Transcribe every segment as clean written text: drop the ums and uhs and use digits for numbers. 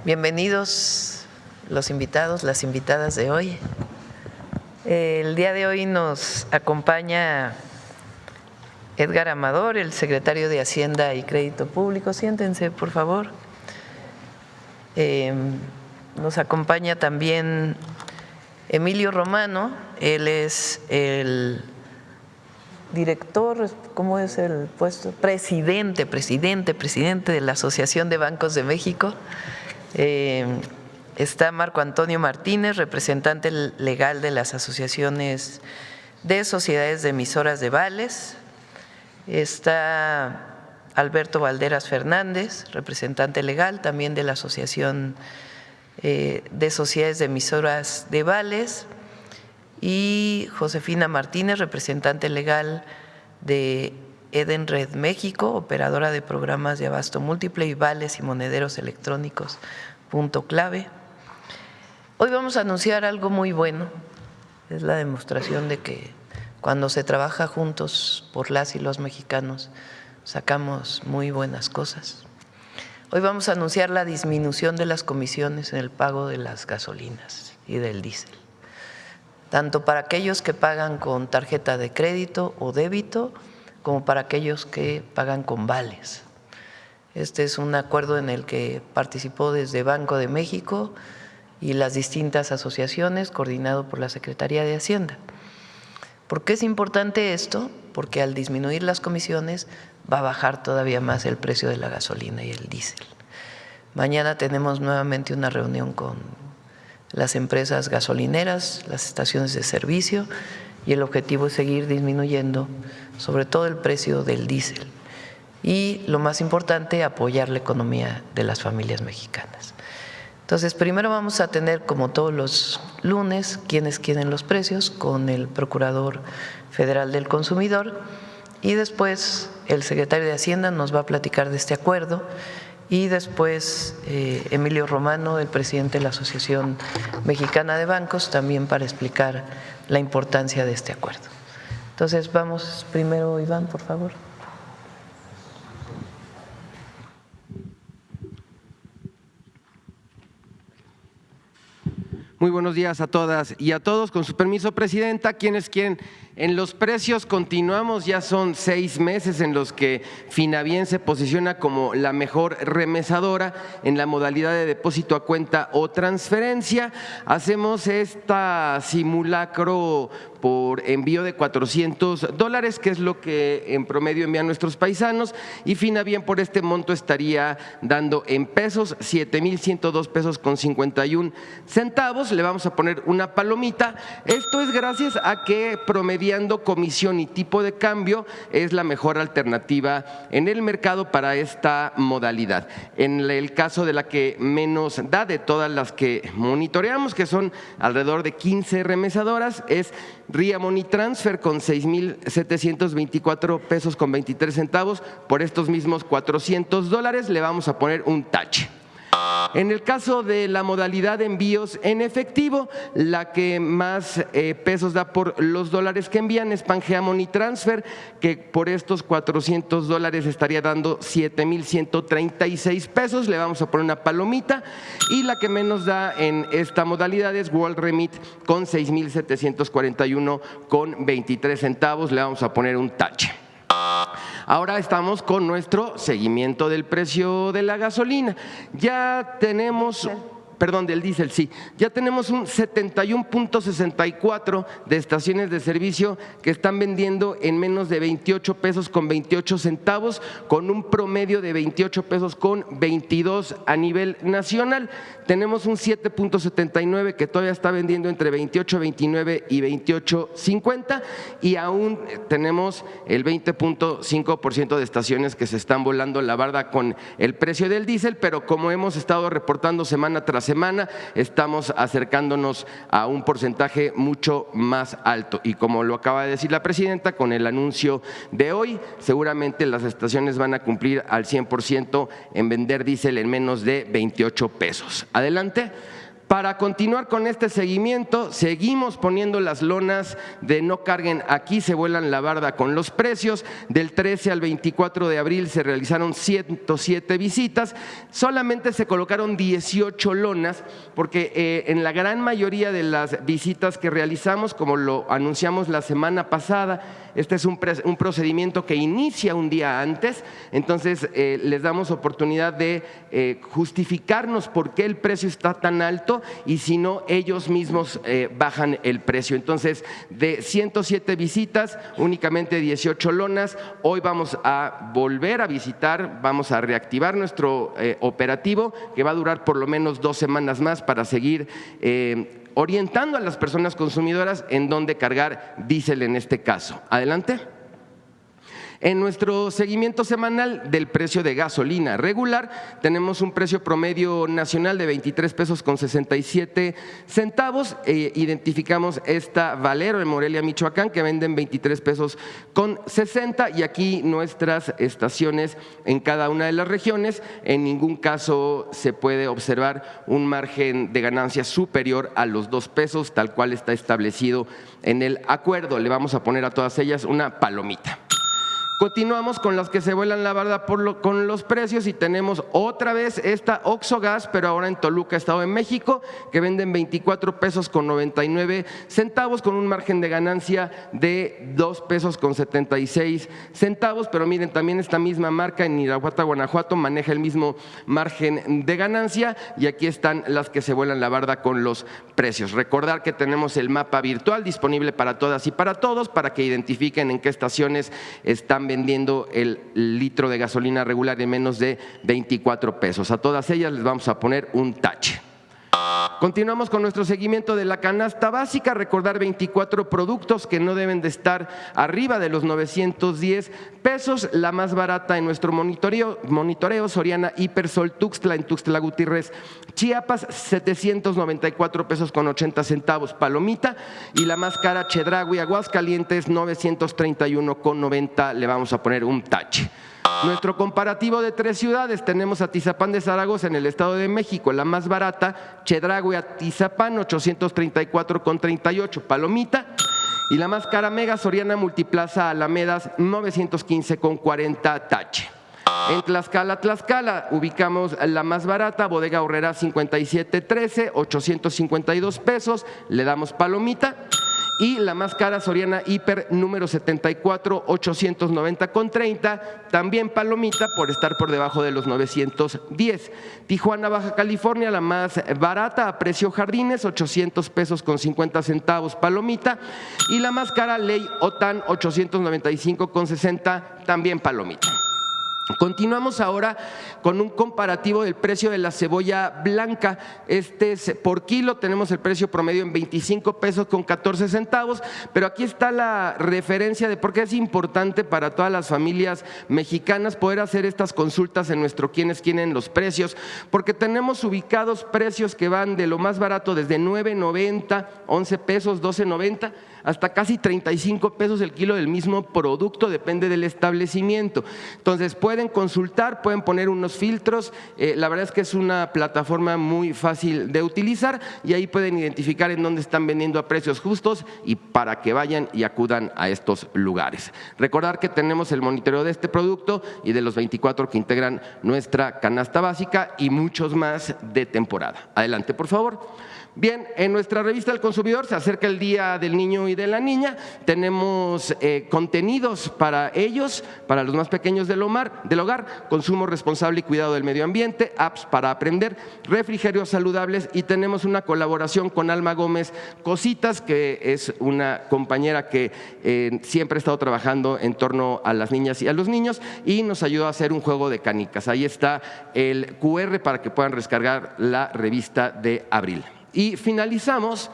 Bienvenidos los invitados, las invitadas de hoy. El día de hoy nos acompaña Edgar Amador, el secretario de Hacienda y Crédito Público. Siéntense, por favor. Nos acompaña también Emilio Romano. Él es el director, ¿cómo es el puesto? Presidente de la Asociación de Bancos de México. Está Marco Antonio Martínez, representante legal de las asociaciones de sociedades de emisoras de vales. Está Alberto Valderas Fernández, representante legal también de la Asociación de Sociedades de Emisoras de Vales, y Josefina Martínez, representante legal de Edenred México, operadora de programas de abasto múltiple y vales y monederos electrónicos Punto Clave. Hoy vamos a anunciar algo muy bueno, es la demostración de que cuando se trabaja juntos por las y los mexicanos sacamos muy buenas cosas. Hoy vamos a anunciar la disminución de las comisiones en el pago de las gasolinas y del diésel, tanto para aquellos que pagan con tarjeta de crédito o débito, como para aquellos que pagan con vales. Este es un acuerdo en el que participó desde Banco de México y las distintas asociaciones, coordinado por la Secretaría de Hacienda. ¿Por qué es importante esto? Porque al disminuir las comisiones va a bajar todavía más el precio de la gasolina y el diésel. Mañana tenemos nuevamente una reunión con las empresas gasolineras, las estaciones de servicio, y el objetivo es seguir disminuyendo sobre todo el precio del diésel y, lo más importante, apoyar la economía de las familias mexicanas. Entonces, primero vamos a tener, como todos los lunes, quienes quieren los precios con el Procurador Federal del Consumidor, y después el secretario de Hacienda nos va a platicar de este acuerdo, y después Emilio Romano, el presidente de la Asociación Mexicana de Bancos, también para explicar la importancia de este acuerdo. Entonces vamos primero, Iván, por favor. Muy buenos días a todas y a todos. Con su permiso, Presidenta, ¿quiénes quieren? En los precios continuamos, ya son 6 meses en los que Finabién se posiciona como la mejor remesadora en la modalidad de depósito a cuenta o transferencia. Hacemos esta simulacro por envío de $400, que es lo que en promedio envían nuestros paisanos, y Finabién por este monto estaría dando en pesos 7,102 pesos con 51 centavos. Le vamos a poner una palomita. Esto es gracias a que promediando comisión y tipo de cambio es la mejor alternativa en el mercado para esta modalidad. En el caso de la que menos da de todas las que monitoreamos, que son alrededor de 15 remesadoras, es RIA Money Transfer con 6,724 pesos con 23 centavos. Por estos mismos $400 le vamos a poner un tache. En el caso de la modalidad de envíos en efectivo, la que más pesos da por los dólares que envían es Pangea Money Transfer, que por estos $400 estaría dando 7,136 pesos. Le vamos a poner una palomita. Y la que menos da en esta modalidad es World Remit con 6,741 con 23 centavos. Le vamos a poner un tache. Ahora estamos con nuestro seguimiento del precio de la gasolina. Ya tenemos… Perdón, del diésel, sí. Ya tenemos un 71.64 de estaciones de servicio que están vendiendo en menos de 28 pesos con 28 centavos, con un promedio de 28 pesos con 22 a nivel nacional. Tenemos un 7.79 que todavía está vendiendo entre 28.29 y 28.50, y aún tenemos el 20.5% de estaciones que se están volando la barda con el precio del diésel, pero como hemos estado reportando semana tras semana, estamos acercándonos a un porcentaje mucho más alto, y como lo acaba de decir la presidenta, con el anuncio de hoy seguramente las estaciones van a cumplir al 100% en vender diésel en menos de 28 pesos. Adelante. Para continuar con este seguimiento, seguimos poniendo las lonas de no carguen aquí, se vuelan la barda con los precios. Del 13 al 24 de abril se realizaron 107 visitas, solamente se colocaron 18 lonas, porque en la gran mayoría de las visitas que realizamos, como lo anunciamos la semana pasada, este es un procedimiento que inicia un día antes, entonces les damos oportunidad de justificarnos por qué el precio está tan alto y si no, ellos mismos bajan el precio. Entonces, de 107 visitas, únicamente 18 lonas. Hoy vamos a volver a visitar, vamos a reactivar nuestro operativo, que va a durar por lo menos 2 semanas más para seguir orientando a las personas consumidoras en dónde cargar diésel en este caso. Adelante. En nuestro seguimiento semanal del precio de gasolina regular, tenemos un precio promedio nacional de 23 pesos con 67 centavos. Identificamos esta Valero en Morelia, Michoacán, que venden 23 pesos con 60, y aquí nuestras estaciones en cada una de las regiones. En ningún caso se puede observar un margen de ganancia superior a los 2 pesos, tal cual está establecido en el acuerdo. Le vamos a poner a todas ellas una palomita. Continuamos con las que se vuelan la barda con los precios y tenemos otra vez esta Oxxo Gas, pero ahora en Toluca, Estado de México, que venden 24 pesos con 99 centavos con un margen de ganancia de 2 pesos con 76 centavos. Pero miren, también esta misma marca en Irapuato, Guanajuato, maneja el mismo margen de ganancia, y aquí están las que se vuelan la barda con los precios. Recordar que tenemos el mapa virtual disponible para todas y para todos, para que identifiquen en qué estaciones están vendiendo el litro de gasolina regular en menos de 24 pesos. A todas ellas les vamos a poner un tache. Continuamos con nuestro seguimiento de la canasta básica. Recordar 24 productos que no deben de estar arriba de los 910 pesos. La más barata en nuestro monitoreo, Soriana Hipersol Tuxtla, en Tuxtla Gutiérrez, Chiapas, 794 pesos con 80 centavos palomita. Y la más cara, Chedraui, Aguascalientes, 931 con 90. Le vamos a poner un tache. Nuestro comparativo de 3 ciudades, tenemos Atizapán de Zaragoza en el Estado de México, la más barata, Chedraui Atizapán, 834,38 palomita, y la más cara, Mega Soriana Multiplaza Alamedas, 915,40 tache. En Tlaxcala ubicamos la más barata, Bodega Aurrerá 5713, 852 pesos, le damos palomita. Y la más cara, Soriana Hiper número 74, 890,30, también palomita por estar por debajo de los 910. Tijuana, Baja California, la más barata, Aprecio Jardines, 800 pesos con 50 centavos palomita. Y la más cara, Ley OTAN, 895,60, también palomita. Continuamos ahora con un comparativo del precio de la cebolla blanca. Este es por kilo, tenemos el precio promedio en 25 pesos con 14 centavos, pero aquí está la referencia de por qué es importante para todas las familias mexicanas poder hacer estas consultas en nuestro Quiénes Quieren los precios, porque tenemos ubicados precios que van de lo más barato desde 9.90, 11 pesos, 12.90, hasta casi 35 pesos el kilo del mismo producto, depende del establecimiento. Entonces pueden consultar, pueden poner unos filtros, la verdad es que es una plataforma muy fácil de utilizar y ahí pueden identificar en dónde están vendiendo a precios justos y para que vayan y acudan a estos lugares. Recordar que tenemos el monitoreo de este producto y de los 24 que integran nuestra canasta básica y muchos más de temporada. Adelante, por favor. Bien, en nuestra revista del consumidor se acerca el Día del Niño y de la Niña. Tenemos contenidos para ellos, para los más pequeños del hogar, consumo responsable y cuidado del medio ambiente, apps para aprender, refrigerios saludables, y tenemos una colaboración con Alma Gómez Cositas, que es una compañera que siempre ha estado trabajando en torno a las niñas y a los niños y nos ayudó a hacer un juego de canicas. Ahí está el QR para que puedan descargar la revista de abril. Y finalizamos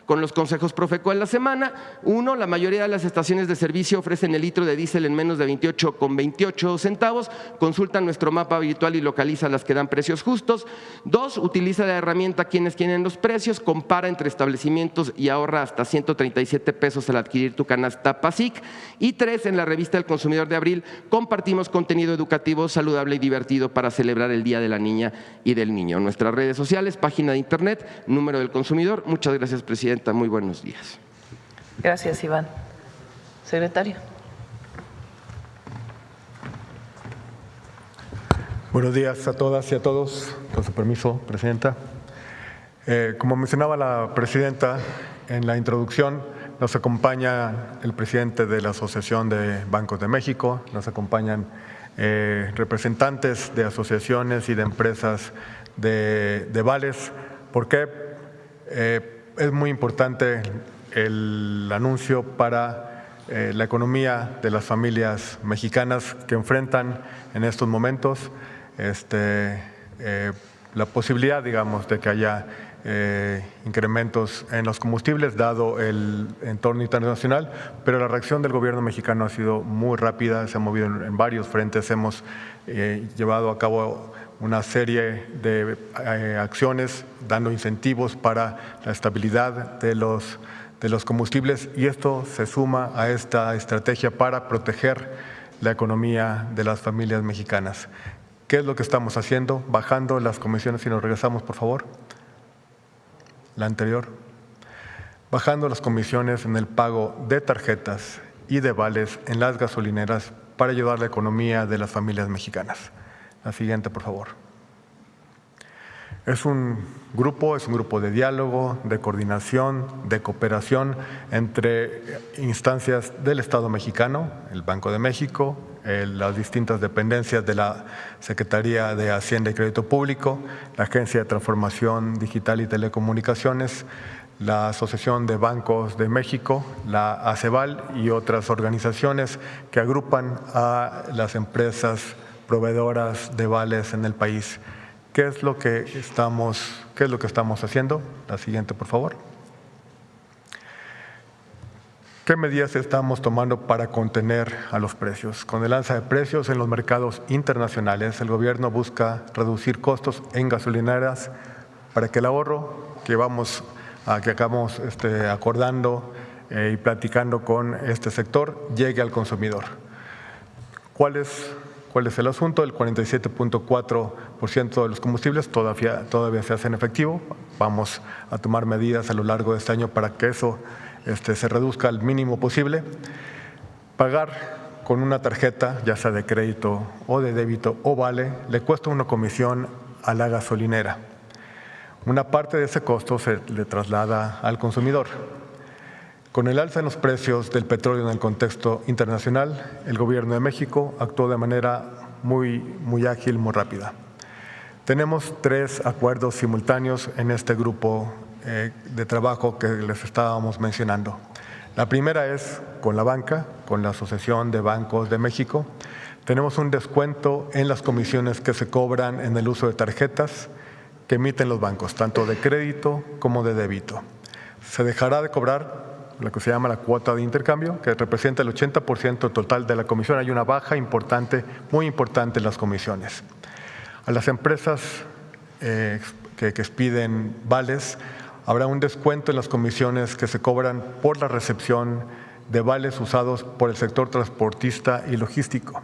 con los consejos Profeco en la semana. 1, la mayoría de las estaciones de servicio ofrecen el litro de diésel en menos de 28,28 centavos. Consulta nuestro mapa virtual y localiza las que dan precios justos. 2, utiliza la herramienta Quienes Quieren los Precios, compara entre establecimientos y ahorra hasta 137 pesos al adquirir tu canasta PASIC. Y 3, en la revista El Consumidor de abril compartimos contenido educativo, saludable y divertido para celebrar el Día de la Niña y del Niño. Nuestras redes sociales, página de internet, número del consumidor. Muchas gracias, presidenta. Muy buenos días. Gracias, Iván. Secretario. Buenos días a todas y a todos. Con su permiso, presidenta. Como mencionaba la presidenta en la introducción, nos acompaña el presidente de la Asociación de Bancos de México, nos acompañan representantes de asociaciones y de empresas de vales. ¿Por qué? Es muy importante el anuncio para la economía de las familias mexicanas que enfrentan en estos momentos la posibilidad, digamos, de que haya incrementos en los combustibles dado el entorno internacional, pero la reacción del gobierno mexicano ha sido muy rápida, se ha movido en varios frentes, hemos llevado a cabo una serie de acciones dando incentivos para la estabilidad de los combustibles, y esto se suma a esta estrategia para proteger la economía de las familias mexicanas. ¿Qué es lo que estamos haciendo? Bajando las comisiones, si nos regresamos, por favor. La anterior. Bajando las comisiones en el pago de tarjetas y de vales en las gasolineras para ayudar a la economía de las familias mexicanas. La siguiente, por favor. Es un grupo de diálogo, de coordinación, de cooperación entre instancias del Estado mexicano, el Banco de México, las distintas dependencias de la Secretaría de Hacienda y Crédito Público, la Agencia de Transformación Digital y Telecomunicaciones, la Asociación de Bancos de México, la ACEVAL y otras organizaciones que agrupan a las empresas proveedoras de vales en el país. ¿Qué es lo que estamos haciendo? La siguiente, por favor. ¿Qué medidas estamos tomando para contener a los precios? Con el alza de precios en los mercados internacionales, el gobierno busca reducir costos en gasolineras para que el ahorro que acabamos acordando y platicando con este sector llegue al consumidor. ¿Cuál es el asunto? El 47.4% de los combustibles todavía se hacen efectivo. Vamos a tomar medidas a lo largo de este año para que eso se reduzca al mínimo posible. Pagar con una tarjeta, ya sea de crédito o de débito o vale, le cuesta una comisión a la gasolinera. Una parte de ese costo se le traslada al consumidor. Con el alza en los precios del petróleo en el contexto internacional, el gobierno de México actuó de manera muy ágil, muy rápida. Tenemos 3 acuerdos simultáneos en este grupo de trabajo que les estábamos mencionando. La primera es con la banca, con la Asociación de Bancos de México. Tenemos un descuento en las comisiones que se cobran en el uso de tarjetas que emiten los bancos, tanto de crédito como de débito. Se dejará de cobrar lo que se llama la cuota de intercambio, que representa el 80% total de la comisión. Hay una baja importante, muy importante en las comisiones. A las empresas que expiden vales, habrá un descuento en las comisiones que se cobran por la recepción de vales usados por el sector transportista y logístico,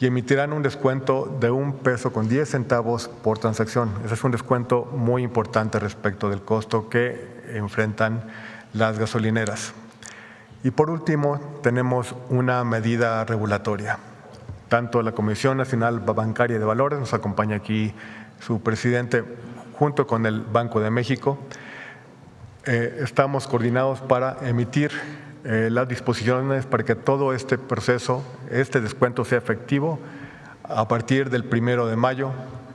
y emitirán un descuento de $1.10 por transacción. Ese es un descuento muy importante respecto del costo que enfrentan las gasolineras. Y por último, tenemos una medida regulatoria. Tanto la Comisión Nacional Bancaria de Valores, nos acompaña aquí su presidente, junto con el Banco de México, estamos coordinados para emitir las disposiciones para que todo este proceso, este descuento sea efectivo a partir del 1 de mayo,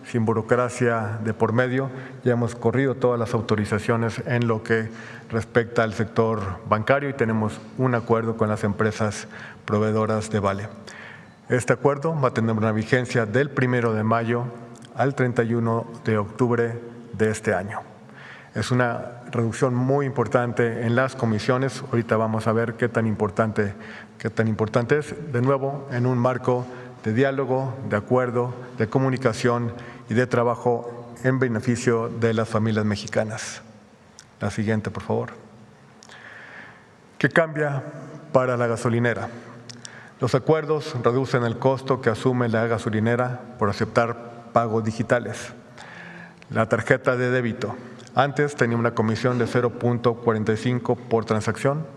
sin burocracia de por medio. Ya hemos corrido todas las autorizaciones en lo que respecta al sector bancario y tenemos un acuerdo con las empresas proveedoras de vale. Este acuerdo va a tener una vigencia del 1 de mayo al 31 de octubre de este año. Es una reducción muy importante en las comisiones. Ahorita vamos a ver qué tan importante es. De nuevo, en un marco de diálogo, de acuerdo, de comunicación y de trabajo en beneficio de las familias mexicanas. La siguiente, por favor. ¿Qué cambia para la gasolinera? Los acuerdos reducen el costo que asume la gasolinera por aceptar pagos digitales. La tarjeta de débito. Antes tenía una comisión de 0.45 por transacción,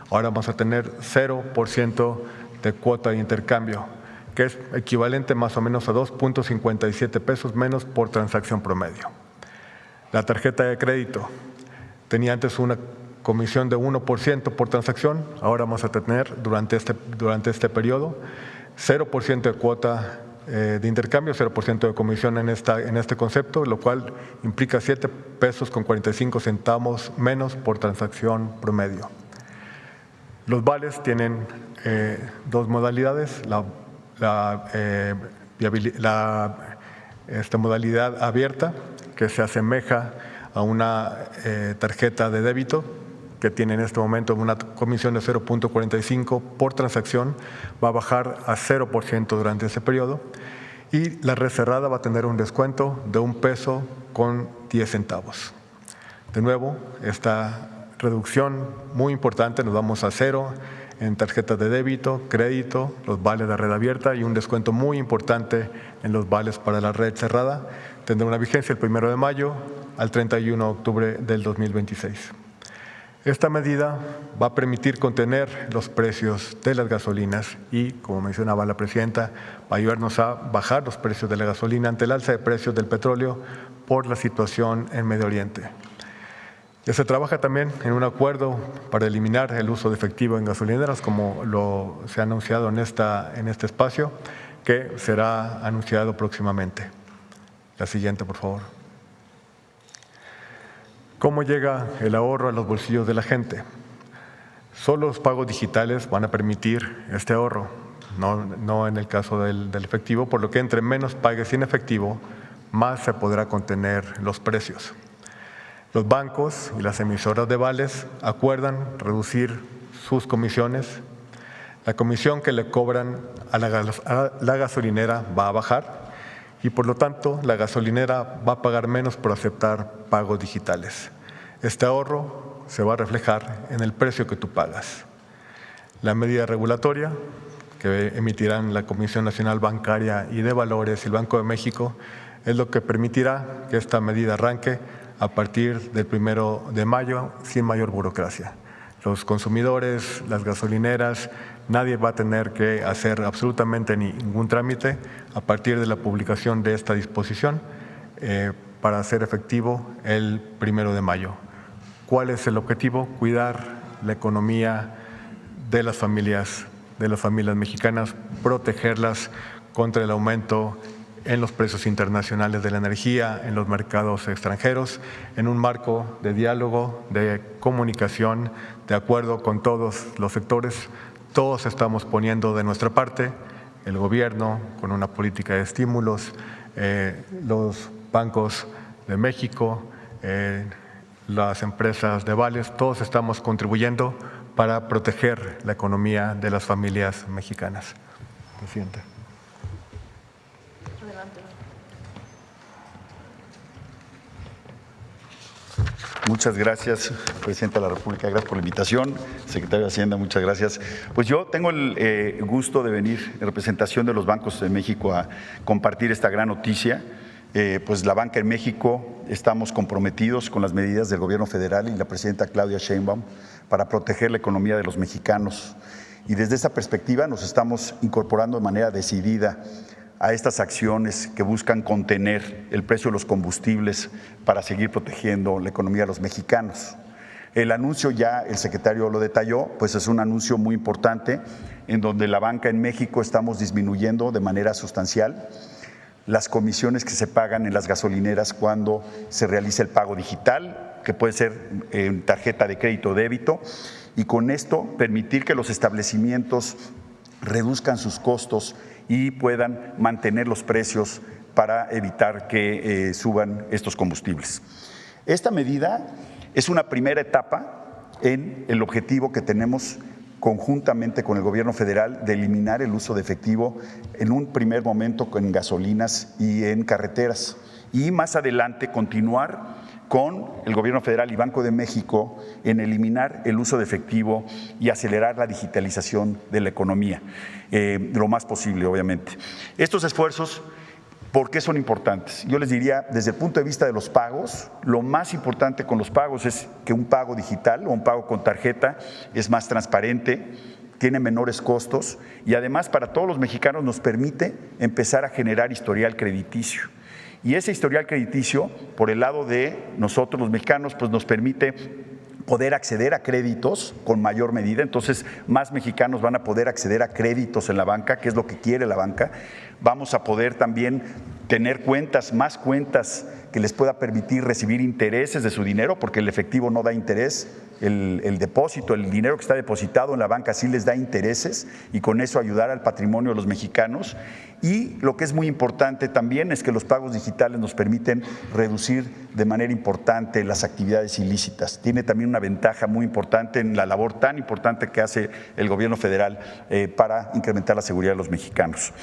ahora vamos a tener 0% de cuota de intercambio, que es equivalente más o menos a 2.57 pesos menos por transacción promedio. La tarjeta de crédito tenía antes una comisión de 1% por transacción, ahora vamos a tener durante este periodo 0% de cuota de intercambio, 0% de comisión en este concepto, lo cual implica 7 pesos con 45 centavos menos por transacción promedio. Los vales tienen dos modalidades, la modalidad abierta, que se asemeja a una tarjeta de débito, que tiene en este momento una comisión de 0.45 por transacción, va a bajar a 0% durante ese periodo, y la red cerrada va a tener un descuento de 1 peso con 10 centavos. De nuevo, esta reducción muy importante, nos vamos a 0 en tarjetas de débito, crédito, los vales de red abierta y un descuento muy importante en los vales para la red cerrada. Tendrá una vigencia el 1 de mayo al 31 de octubre del 2026. Esta medida va a permitir contener los precios de las gasolinas y, como mencionaba la presidenta, va a ayudarnos a bajar los precios de la gasolina ante el alza de precios del petróleo por la situación en Medio Oriente. Ya se trabaja también en un acuerdo para eliminar el uso de efectivo en gasolineras, como se ha anunciado en este espacio, que será anunciado próximamente. La siguiente, por favor. ¿Cómo llega el ahorro a los bolsillos de la gente? Solo los pagos digitales van a permitir este ahorro, no en el caso del efectivo, por lo que entre menos pagues en efectivo, más se podrá contener los precios. Los bancos y las emisoras de vales acuerdan reducir sus comisiones. La comisión que le cobran a la gasolinera va a bajar y, por lo tanto, la gasolinera va a pagar menos por aceptar pagos digitales. Este ahorro se va a reflejar en el precio que tú pagas. La medida regulatoria que emitirán la Comisión Nacional Bancaria y de Valores y el Banco de México es lo que permitirá que esta medida arranque a partir del 1 de mayo sin mayor burocracia. Los consumidores, las gasolineras, nadie va a tener que hacer absolutamente ningún trámite a partir de la publicación de esta disposición para hacer efectivo el 1 de mayo. ¿Cuál es el objetivo? Cuidar la economía de las familias mexicanas, protegerlas contra el aumento en los precios internacionales de la energía, en los mercados extranjeros, en un marco de diálogo, de comunicación, de acuerdo con todos los sectores. Todos estamos poniendo de nuestra parte, el gobierno con una política de estímulos, los bancos de México, las empresas de vales, todos estamos contribuyendo para proteger la economía de las familias mexicanas. Presidenta. Muchas gracias, Presidenta de la República. Gracias por la invitación. Secretario de Hacienda, muchas gracias. Pues yo tengo el gusto de venir en representación de los bancos de México a compartir esta gran noticia. Pues la banca en México estamos comprometidos con las medidas del Gobierno federal y la Presidenta Claudia Sheinbaum para proteger la economía de los mexicanos. Y desde esa perspectiva nos estamos incorporando de manera decidida a estas acciones que buscan contener el precio de los combustibles para seguir protegiendo la economía de los mexicanos. El anuncio ya el secretario lo detalló, pues es un anuncio muy importante en donde la banca en México estamos disminuyendo de manera sustancial las comisiones que se pagan en las gasolineras cuando se realiza el pago digital, que puede ser en tarjeta de crédito o débito, y con esto permitir que los establecimientos reduzcan sus costos y puedan mantener los precios para evitar que suban estos combustibles. Esta medida es una primera etapa en el objetivo que tenemos conjuntamente con el gobierno federal de eliminar el uso de efectivo en un primer momento en gasolinas y en carreteras, y más adelante continuar con el gobierno federal y Banco de México en eliminar el uso de efectivo y acelerar la digitalización de la economía, lo más posible, obviamente. Estos esfuerzos, ¿por qué son importantes? Yo les diría, desde el punto de vista de los pagos, lo más importante con los pagos es que un pago digital o un pago con tarjeta es más transparente, tiene menores costos y además para todos los mexicanos nos permite empezar a generar historial crediticio. Y ese historial crediticio, por el lado de nosotros los mexicanos, pues nos permite poder acceder a créditos con mayor medida. Entonces, más mexicanos van a poder acceder a créditos en la banca, que es lo que quiere la banca. Vamos a poder también tener cuentas, más cuentas que les pueda permitir recibir intereses de su dinero, porque el efectivo no da interés. El depósito, el dinero que está depositado en la banca sí les da intereses y con eso ayudar al patrimonio de los mexicanos. Y lo que es muy importante también es que los pagos digitales nos permiten reducir de manera importante las actividades ilícitas. Tiene también una ventaja muy importante en la labor tan importante que hace el gobierno federal para incrementar la seguridad de los mexicanos.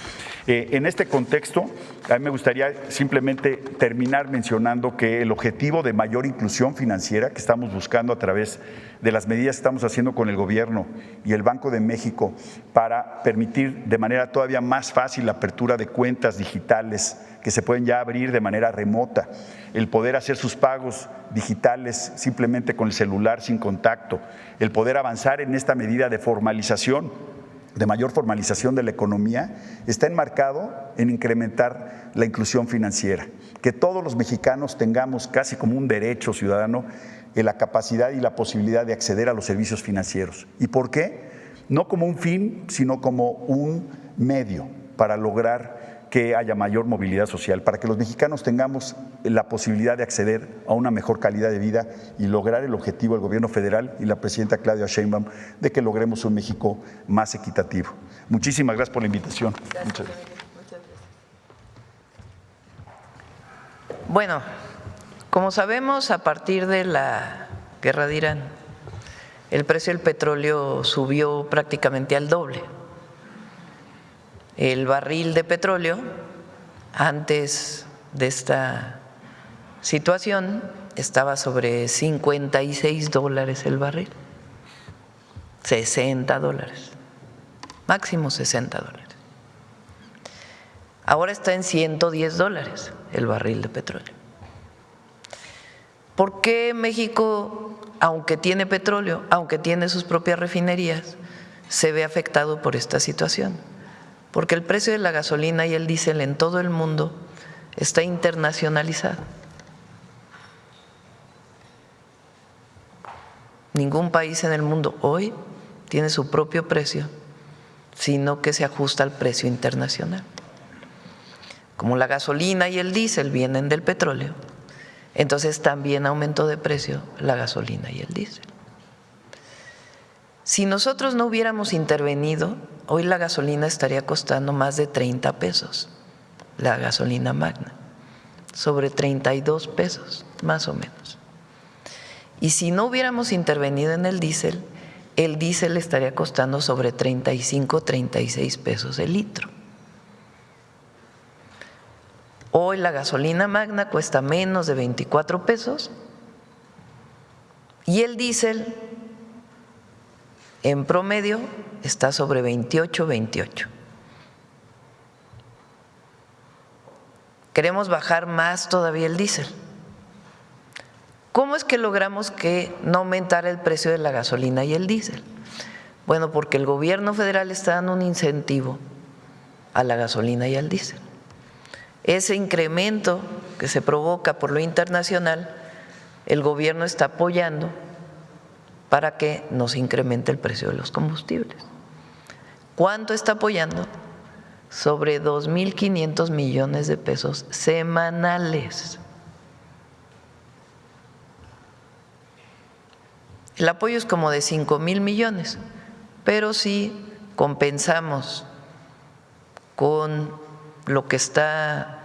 En este contexto, a mí me gustaría simplemente terminar mencionando que el objetivo de mayor inclusión financiera que estamos buscando a través de las medidas que estamos haciendo con el gobierno y el Banco de México para permitir de manera todavía más fácil la apertura de cuentas digitales que se pueden ya abrir de manera remota, el poder hacer sus pagos digitales simplemente con el celular sin contacto, el poder avanzar en esta medida de formalización, de mayor formalización de la economía, está enmarcado en incrementar la inclusión financiera, que todos los mexicanos tengamos casi como un derecho ciudadano la capacidad y la posibilidad de acceder a los servicios financieros. ¿Y por qué? No como un fin, sino como un medio para lograr que haya mayor movilidad social, para que los mexicanos tengamos la posibilidad de acceder a una mejor calidad de vida y lograr el objetivo del gobierno federal y la presidenta Claudia Sheinbaum de que logremos un México más equitativo. Muchísimas gracias por la invitación. Gracias. Muchas gracias. Bueno, como sabemos, a partir de la guerra de Irán, el precio del petróleo subió prácticamente al doble. El barril de petróleo, antes de esta situación, estaba sobre $56 el barril, $60, máximo $60. Ahora está en $110 el barril de petróleo. ¿Por qué México, aunque tiene petróleo, aunque tiene sus propias refinerías, se ve afectado por esta situación? Porque el precio de la gasolina y el diésel en todo el mundo está internacionalizado. Ningún país en el mundo hoy tiene su propio precio, sino que se ajusta al precio internacional. Como la gasolina y el diésel vienen del petróleo, entonces también aumentó de precio la gasolina y el diésel. Si nosotros no hubiéramos intervenido, hoy la gasolina estaría costando más de 30 pesos, la gasolina magna, sobre 32 pesos, más o menos. Y si no hubiéramos intervenido en el diésel estaría costando sobre 35, 36 pesos el litro. Hoy la gasolina magna cuesta menos de 24 pesos y el diésel en promedio está sobre 28. Queremos bajar más todavía el diésel. ¿Cómo es que logramos que no aumentara el precio de la gasolina y el diésel? Bueno, porque el gobierno federal está dando un incentivo a la gasolina y al diésel. Ese incremento que se provoca por lo internacional, el gobierno está apoyando para que no se incremente el precio de los combustibles. ¿Cuánto está apoyando? Sobre 2.500 millones de pesos semanales. El apoyo es como de 5,000 millones, pero si compensamos con lo que está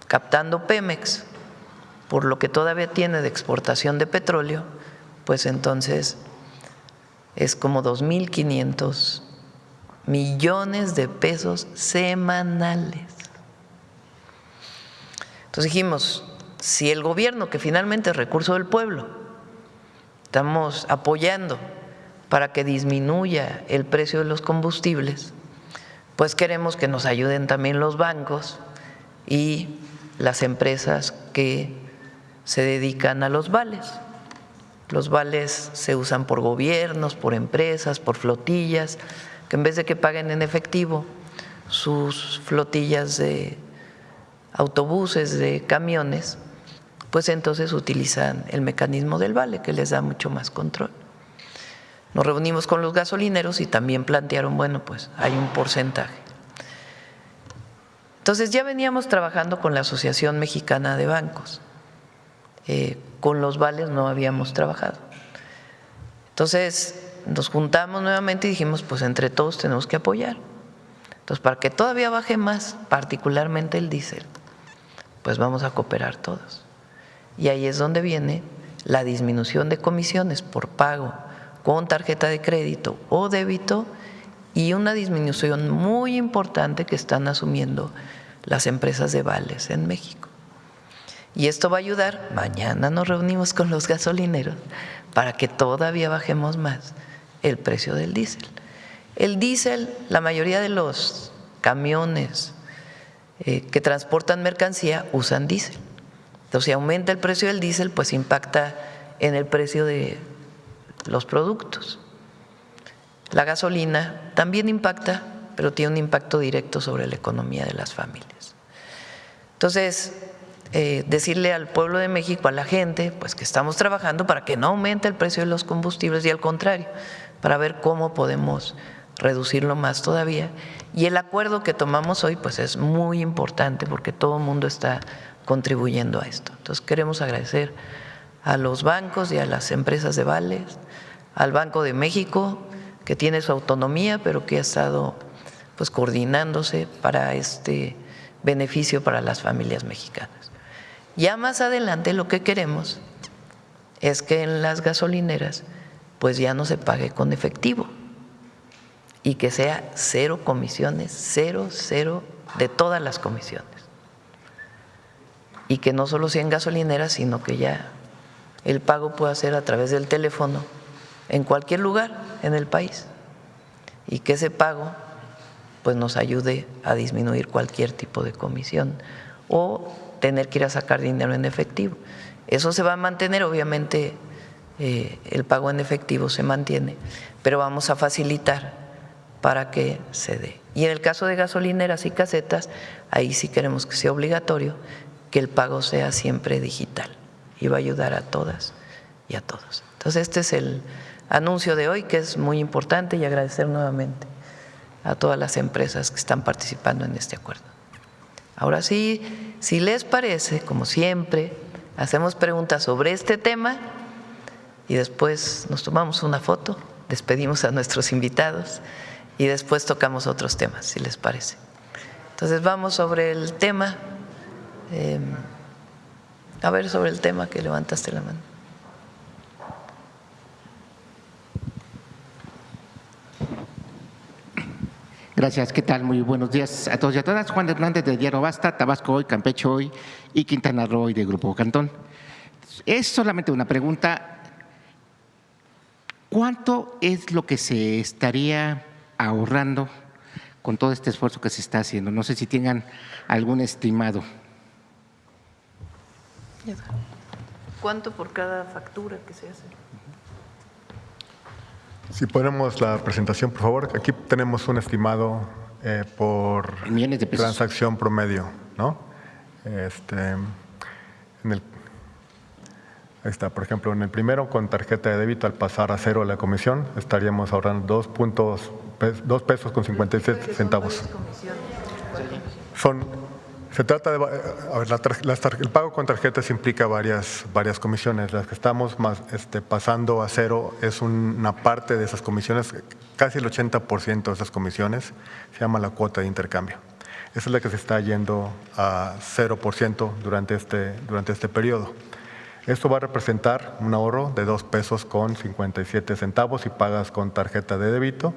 captando Pemex por lo que todavía tiene de exportación de petróleo, pues entonces es como 2.500 millones de pesos semanales. Entonces dijimos, si el gobierno, que finalmente es recurso del pueblo, estamos apoyando para que disminuya el precio de los combustibles, pues queremos que nos ayuden también los bancos y las empresas que se dedican a los vales. Los vales se usan por gobiernos, por empresas, por flotillas, que en vez de que paguen en efectivo sus flotillas de autobuses, de camiones, pues entonces utilizan el mecanismo del vale, que les da mucho más control. Nos reunimos con los gasolineros y también plantearon, bueno, pues hay un porcentaje. Entonces ya veníamos trabajando con la Asociación Mexicana de Bancos. Con los vales no habíamos trabajado. Entonces nos juntamos nuevamente y dijimos, pues entre todos tenemos que apoyar. Entonces, para que todavía baje más, particularmente el diésel, pues vamos a cooperar todos. Y ahí es donde viene la disminución de comisiones por pago con tarjeta de crédito o débito y una disminución muy importante que están asumiendo las empresas de vales en México. Y esto va a ayudar, mañana nos reunimos con los gasolineros para que todavía bajemos más el precio del diésel. El diésel, la mayoría de los camiones que transportan mercancía usan diésel. Entonces, si aumenta el precio del diésel, pues impacta en el precio de los productos. La gasolina también impacta, pero tiene un impacto directo sobre la economía de las familias. Entonces, decirle al pueblo de México, a la gente, pues que estamos trabajando para que no aumente el precio de los combustibles y al contrario, para ver cómo podemos reducirlo más todavía. Y el acuerdo que tomamos hoy pues es muy importante porque todo el mundo está contribuyendo a esto. Entonces queremos agradecer a los bancos y a las empresas de vales, al Banco de México, que tiene su autonomía, pero que ha estado pues coordinándose para este beneficio para las familias mexicanas. Ya más adelante lo que queremos es que en las gasolineras pues ya no se pague con efectivo y que sea cero comisiones, cero de todas las comisiones. Y que no solo sea en gasolineras, sino que ya el pago pueda ser a través del teléfono en cualquier lugar en el país y que ese pago pues nos ayude a disminuir cualquier tipo de comisión o tener que ir a sacar dinero en efectivo. Eso se va a mantener, obviamente el pago en efectivo se mantiene, pero vamos a facilitar para que se dé. Y en el caso de gasolineras y casetas, ahí sí queremos que sea obligatorio que el pago sea siempre digital y va a ayudar a todas y a todos. Entonces este es el anuncio de hoy, que es muy importante, y agradecer nuevamente a todas las empresas que están participando en este acuerdo. Ahora sí, si les parece, como siempre, hacemos preguntas sobre este tema y después nos tomamos una foto, despedimos a nuestros invitados y después tocamos otros temas, si les parece. Entonces vamos sobre el tema, a ver, sobre el tema que levantaste la mano. Gracias, ¿qué tal? Muy buenos días a todos y a todas. Juan Hernández de Diario Basta, Tabasco Hoy, Campeche Hoy y Quintana Roo Hoy de Grupo Cantón. Es solamente una pregunta. ¿Cuánto es lo que se estaría ahorrando con todo este esfuerzo que se está haciendo? No sé si tengan algún estimado. ¿Cuánto por cada factura que se hace? Si ponemos la presentación, por favor. Aquí tenemos un estimado por Millones de pesos. transacción promedio, ¿no? Ahí está, por ejemplo, en el primero, con tarjeta de débito, al pasar a cero la comisión, estaríamos ahorrando 2 pesos con 56 centavos. Se trata de, a ver, el pago con tarjetas implica varias comisiones. Las que estamos pasando a cero es una parte de esas comisiones, casi el 80% de esas comisiones se llama la cuota de intercambio. Esa es la que se está yendo a 0% durante este periodo. Esto va a representar un ahorro de 2 pesos con 57 centavos si pagas con tarjeta de débito.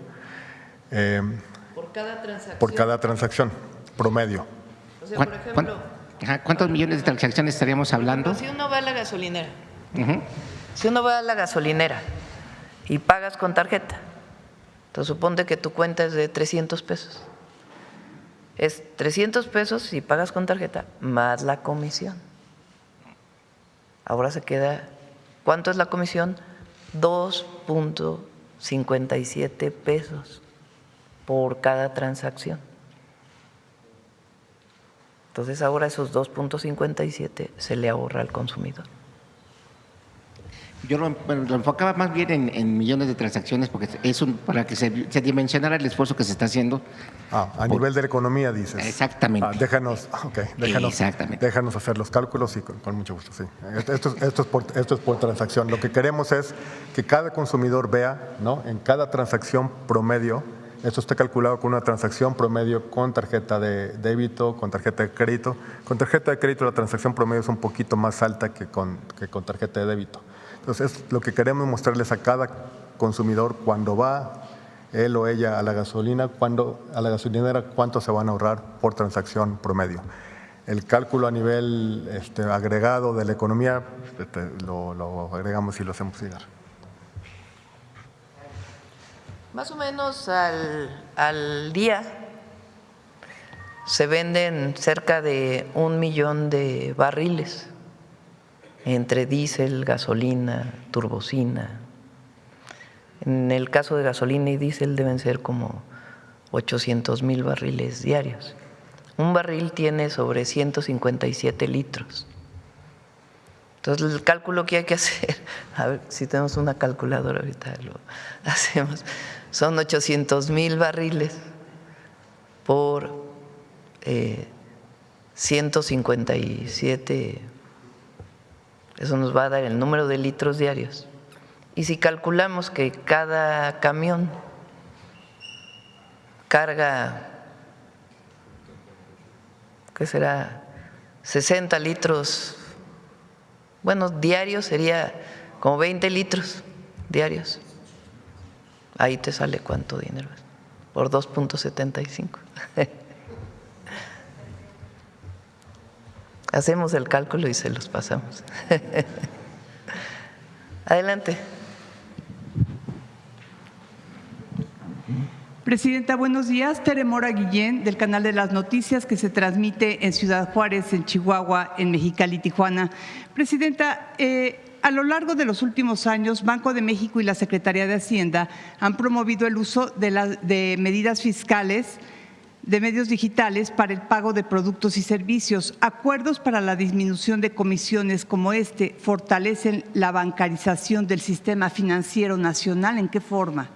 Por cada transacción. Por cada transacción, promedio. O sea, por ejemplo, ¿Cuántos millones de transacciones estaríamos hablando? si uno va a la gasolinera, Ujú. si uno va a la gasolinera y pagas con tarjeta, entonces suponte que tu cuenta es de 300 pesos. Es 300 pesos si pagas con tarjeta más la comisión. Ahora se queda, ¿cuánto es la comisión? 2.57 pesos por cada transacción. Entonces ahora esos 2.57 se le ahorra al consumidor. Yo lo enfocaba más bien en millones de transacciones porque para que se dimensionara el esfuerzo que se está haciendo. A nivel de la economía, dices. Exactamente. Déjanos hacer los cálculos y con mucho gusto, sí. Esto es por transacción. Lo que queremos es que cada consumidor vea, ¿no?, en cada transacción promedio. Esto está calculado con una transacción promedio con tarjeta de débito, con tarjeta de crédito. Con tarjeta de crédito la transacción promedio es un poquito más alta que con tarjeta de débito. Entonces, lo que queremos mostrarles a cada consumidor cuando va él o ella a la gasolinera, cuánto se van a ahorrar por transacción promedio. El cálculo a nivel agregado de la economía lo agregamos y lo hacemos llegar. Más o menos al día se venden cerca de 1 millón de barriles entre diésel, gasolina, turbocina. En el caso de gasolina y diésel deben ser como 800,000 barriles diarios. Un barril tiene sobre 157 litros. Entonces, el cálculo que hay que hacer, a ver si tenemos una calculadora, ahorita lo hacemos, son 800,000 barriles por 157. Eso nos va a dar el número de litros diarios. Y si calculamos que cada camión carga, ¿qué será? 60 litros, bueno, diarios sería como 20 litros diarios. Ahí te sale cuánto dinero es, por 2.75. Hacemos el cálculo y se los pasamos. Adelante. Presidenta, buenos días. Tere Mora Guillén, del Canal de las Noticias, que se transmite en Ciudad Juárez, en Chihuahua, en Mexicali, Tijuana. Presidenta, a lo largo de los últimos años, Banco de México y la Secretaría de Hacienda han promovido el uso de medidas fiscales de medios digitales para el pago de productos y servicios. Acuerdos para la disminución de comisiones como este fortalecen la bancarización del sistema financiero nacional. ¿En qué forma?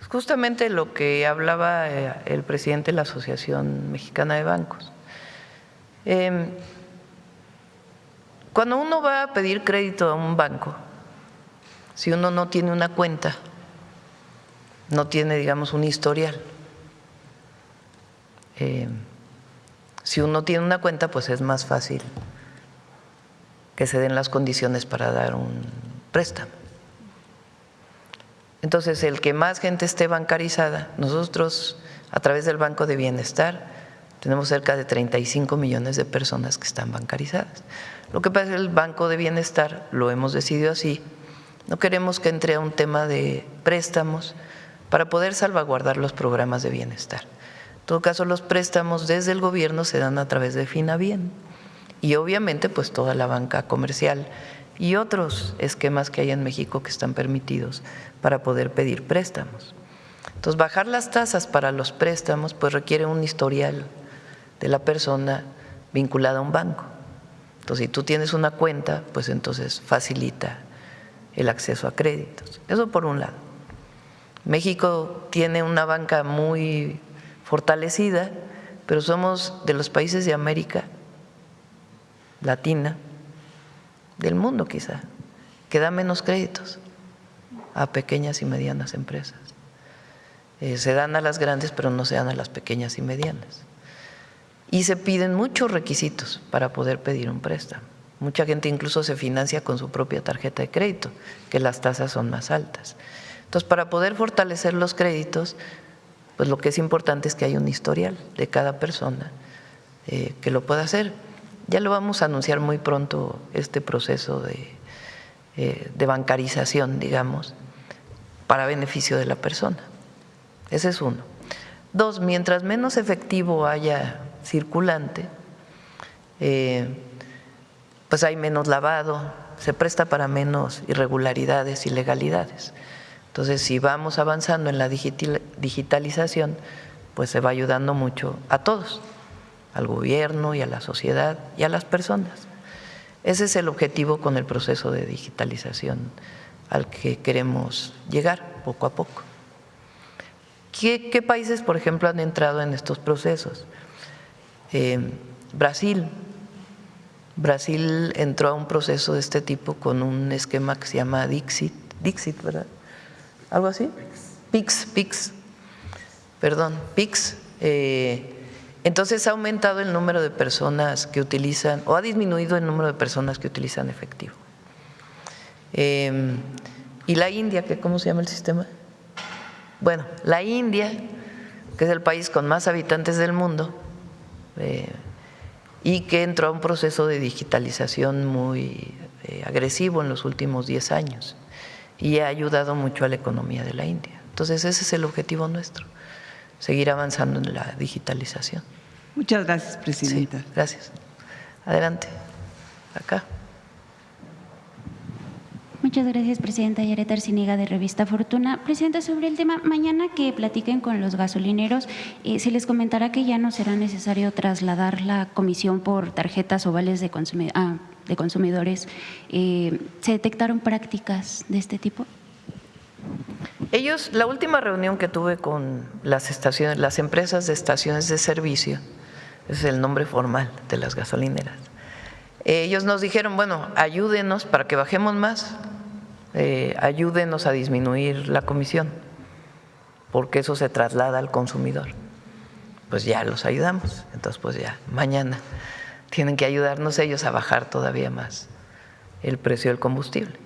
Justamente lo que hablaba el presidente de la Asociación Mexicana de Bancos. Cuando uno va a pedir crédito a un banco, si uno no tiene una cuenta, no tiene, digamos, un historial. Si uno tiene una cuenta, pues es más fácil que se den las condiciones para dar un préstamo. Entonces, el que más gente esté bancarizada, nosotros a través del Banco de Bienestar tenemos cerca de 35 millones de personas que están bancarizadas. Lo que pasa es que el Banco de Bienestar lo hemos decidido así. No queremos que entre a un tema de préstamos para poder salvaguardar los programas de bienestar. En todo caso, los préstamos desde el gobierno se dan a través de Finabien y obviamente pues toda la banca comercial y otros esquemas que hay en México que están permitidos para poder pedir préstamos. Entonces, bajar las tasas para los préstamos pues requiere un historial de la persona vinculada a un banco. Entonces, si tú tienes una cuenta, pues entonces facilita el acceso a créditos. Eso por un lado. México tiene una banca muy fortalecida, pero somos de los países de América Latina, del mundo quizá, que da menos créditos a pequeñas y medianas empresas. Se dan a las grandes, pero no se dan a las pequeñas y medianas. y se piden muchos requisitos para poder pedir un préstamo. Mucha gente incluso se financia con su propia tarjeta de crédito, que las tasas son más altas. Entonces, para poder fortalecer los créditos, pues lo que es importante es que haya un historial de cada persona que lo pueda hacer. Ya lo vamos a anunciar muy pronto, este proceso de bancarización, digamos, para beneficio de la persona. Ese es uno. Dos, mientras menos efectivo haya circulante, pues hay menos lavado, se presta para menos irregularidades, ilegalidades. Entonces, si vamos avanzando en la digitalización, pues se va ayudando mucho a todos, al gobierno y a la sociedad y a las personas. Ese es el objetivo con el proceso de digitalización al que queremos llegar poco a poco. ¿Qué países, por ejemplo, han entrado en estos procesos? Brasil entró a un proceso de este tipo con un esquema que se llama Dixit, ¿verdad? ¿Algo así? PIX. Entonces ha aumentado el número de personas que utilizan, o ha disminuido el número de personas que utilizan efectivo. ¿Y la India, cómo se llama el sistema? Bueno, la India, que es el país con más habitantes del mundo, y que entró a un proceso de digitalización muy agresivo en los últimos 10 años y ha ayudado mucho a la economía de la India. Entonces, ese es el objetivo nuestro, seguir avanzando en la digitalización. Muchas gracias, presidenta. Sí, gracias. Adelante, acá. Muchas gracias, presidenta. Yaret Arciniega, de Revista Fortuna. Presidenta, sobre el tema, mañana que platiquen con los gasolineros, se les comentará que ya no será necesario trasladar la comisión por tarjetas o vales de consumidores. ¿Se detectaron prácticas de este tipo? Ellos, la última reunión que tuve con las empresas de estaciones de servicio, ese es el nombre formal de las gasolineras, ellos nos dijeron, bueno, ayúdenos para que bajemos más, ayúdenos a disminuir la comisión, porque eso se traslada al consumidor. Pues ya los ayudamos, entonces pues ya mañana tienen que ayudarnos ellos a bajar todavía más el precio del combustible.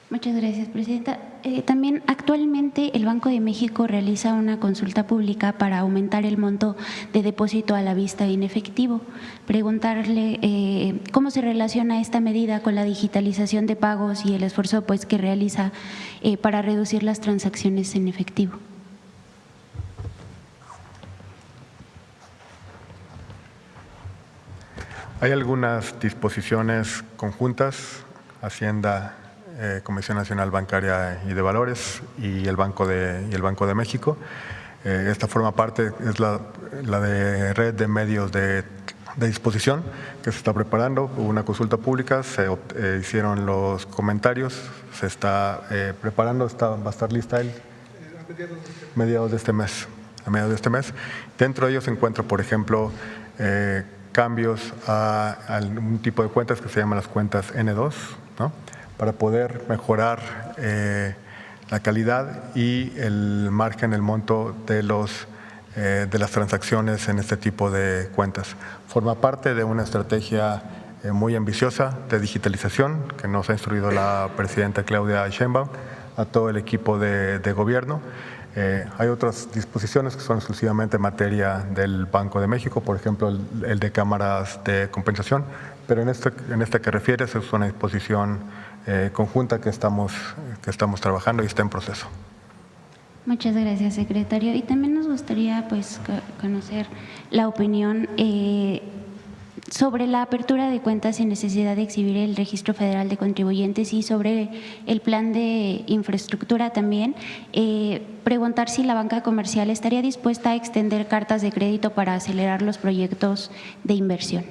Muchas gracias, presidenta. También actualmente el Banco de México realiza una consulta pública para aumentar el monto de depósito a la vista en efectivo. Preguntarle cómo se relaciona esta medida con la digitalización de pagos y el esfuerzo pues que realiza para reducir las transacciones en efectivo. Hay algunas disposiciones conjuntas, Hacienda, Comisión Nacional Bancaria y de Valores y el Banco de México. Esta forma parte, es la de red de medios de disposición que se está preparando. Hubo una consulta pública, se hicieron los comentarios, se está preparando, va a estar lista a mediados de este mes. Dentro de ellos se encuentra, por ejemplo, cambios a un tipo de cuentas que se llaman las cuentas N2, ¿no?, para poder mejorar la calidad y el margen, el monto de las transacciones en este tipo de cuentas. Forma parte de una estrategia muy ambiciosa de digitalización que nos ha instruido la presidenta Claudia Sheinbaum a todo el equipo de gobierno. Hay otras disposiciones que son exclusivamente materia del Banco de México, por ejemplo, el de cámaras de compensación, pero en este que refieres es una disposición conjunta que estamos trabajando y está en proceso. Muchas gracias, secretario. Y también nos gustaría pues conocer la opinión sobre la apertura de cuentas sin necesidad de exhibir el Registro Federal de Contribuyentes y sobre el plan de infraestructura también. Preguntar si la banca comercial estaría dispuesta a extender cartas de crédito para acelerar los proyectos de inversión.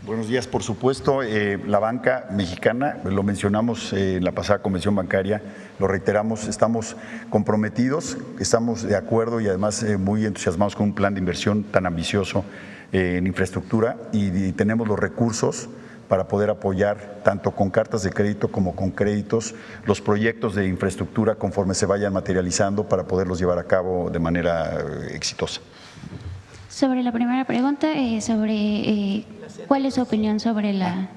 Buenos días. Por supuesto, la banca mexicana, lo mencionamos en la pasada convención bancaria, lo reiteramos, estamos comprometidos, estamos de acuerdo y además muy entusiasmados con un plan de inversión tan ambicioso en infraestructura y tenemos los recursos para poder apoyar tanto con cartas de crédito como con créditos los proyectos de infraestructura conforme se vayan materializando para poderlos llevar a cabo de manera exitosa. Sobre la primera pregunta, ¿cuál es su opinión sobre la…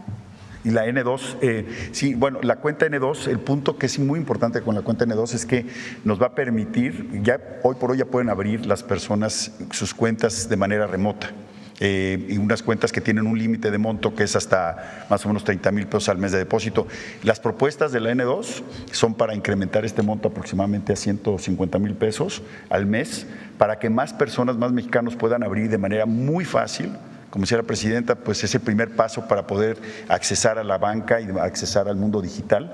Y la N2, sí, bueno, la cuenta N2, el punto que es muy importante con la cuenta N2 es que nos va a permitir, ya hoy por hoy ya pueden abrir las personas sus cuentas de manera remota. Y unas cuentas que tienen un límite de monto que es hasta más o menos 30,000 pesos al mes de depósito. Las propuestas de la N2 son para incrementar este monto aproximadamente a 150,000 pesos al mes para que más personas, más mexicanos puedan abrir de manera muy fácil. Como decía la presidenta, pues es el primer paso para poder accesar a la banca y accesar al mundo digital,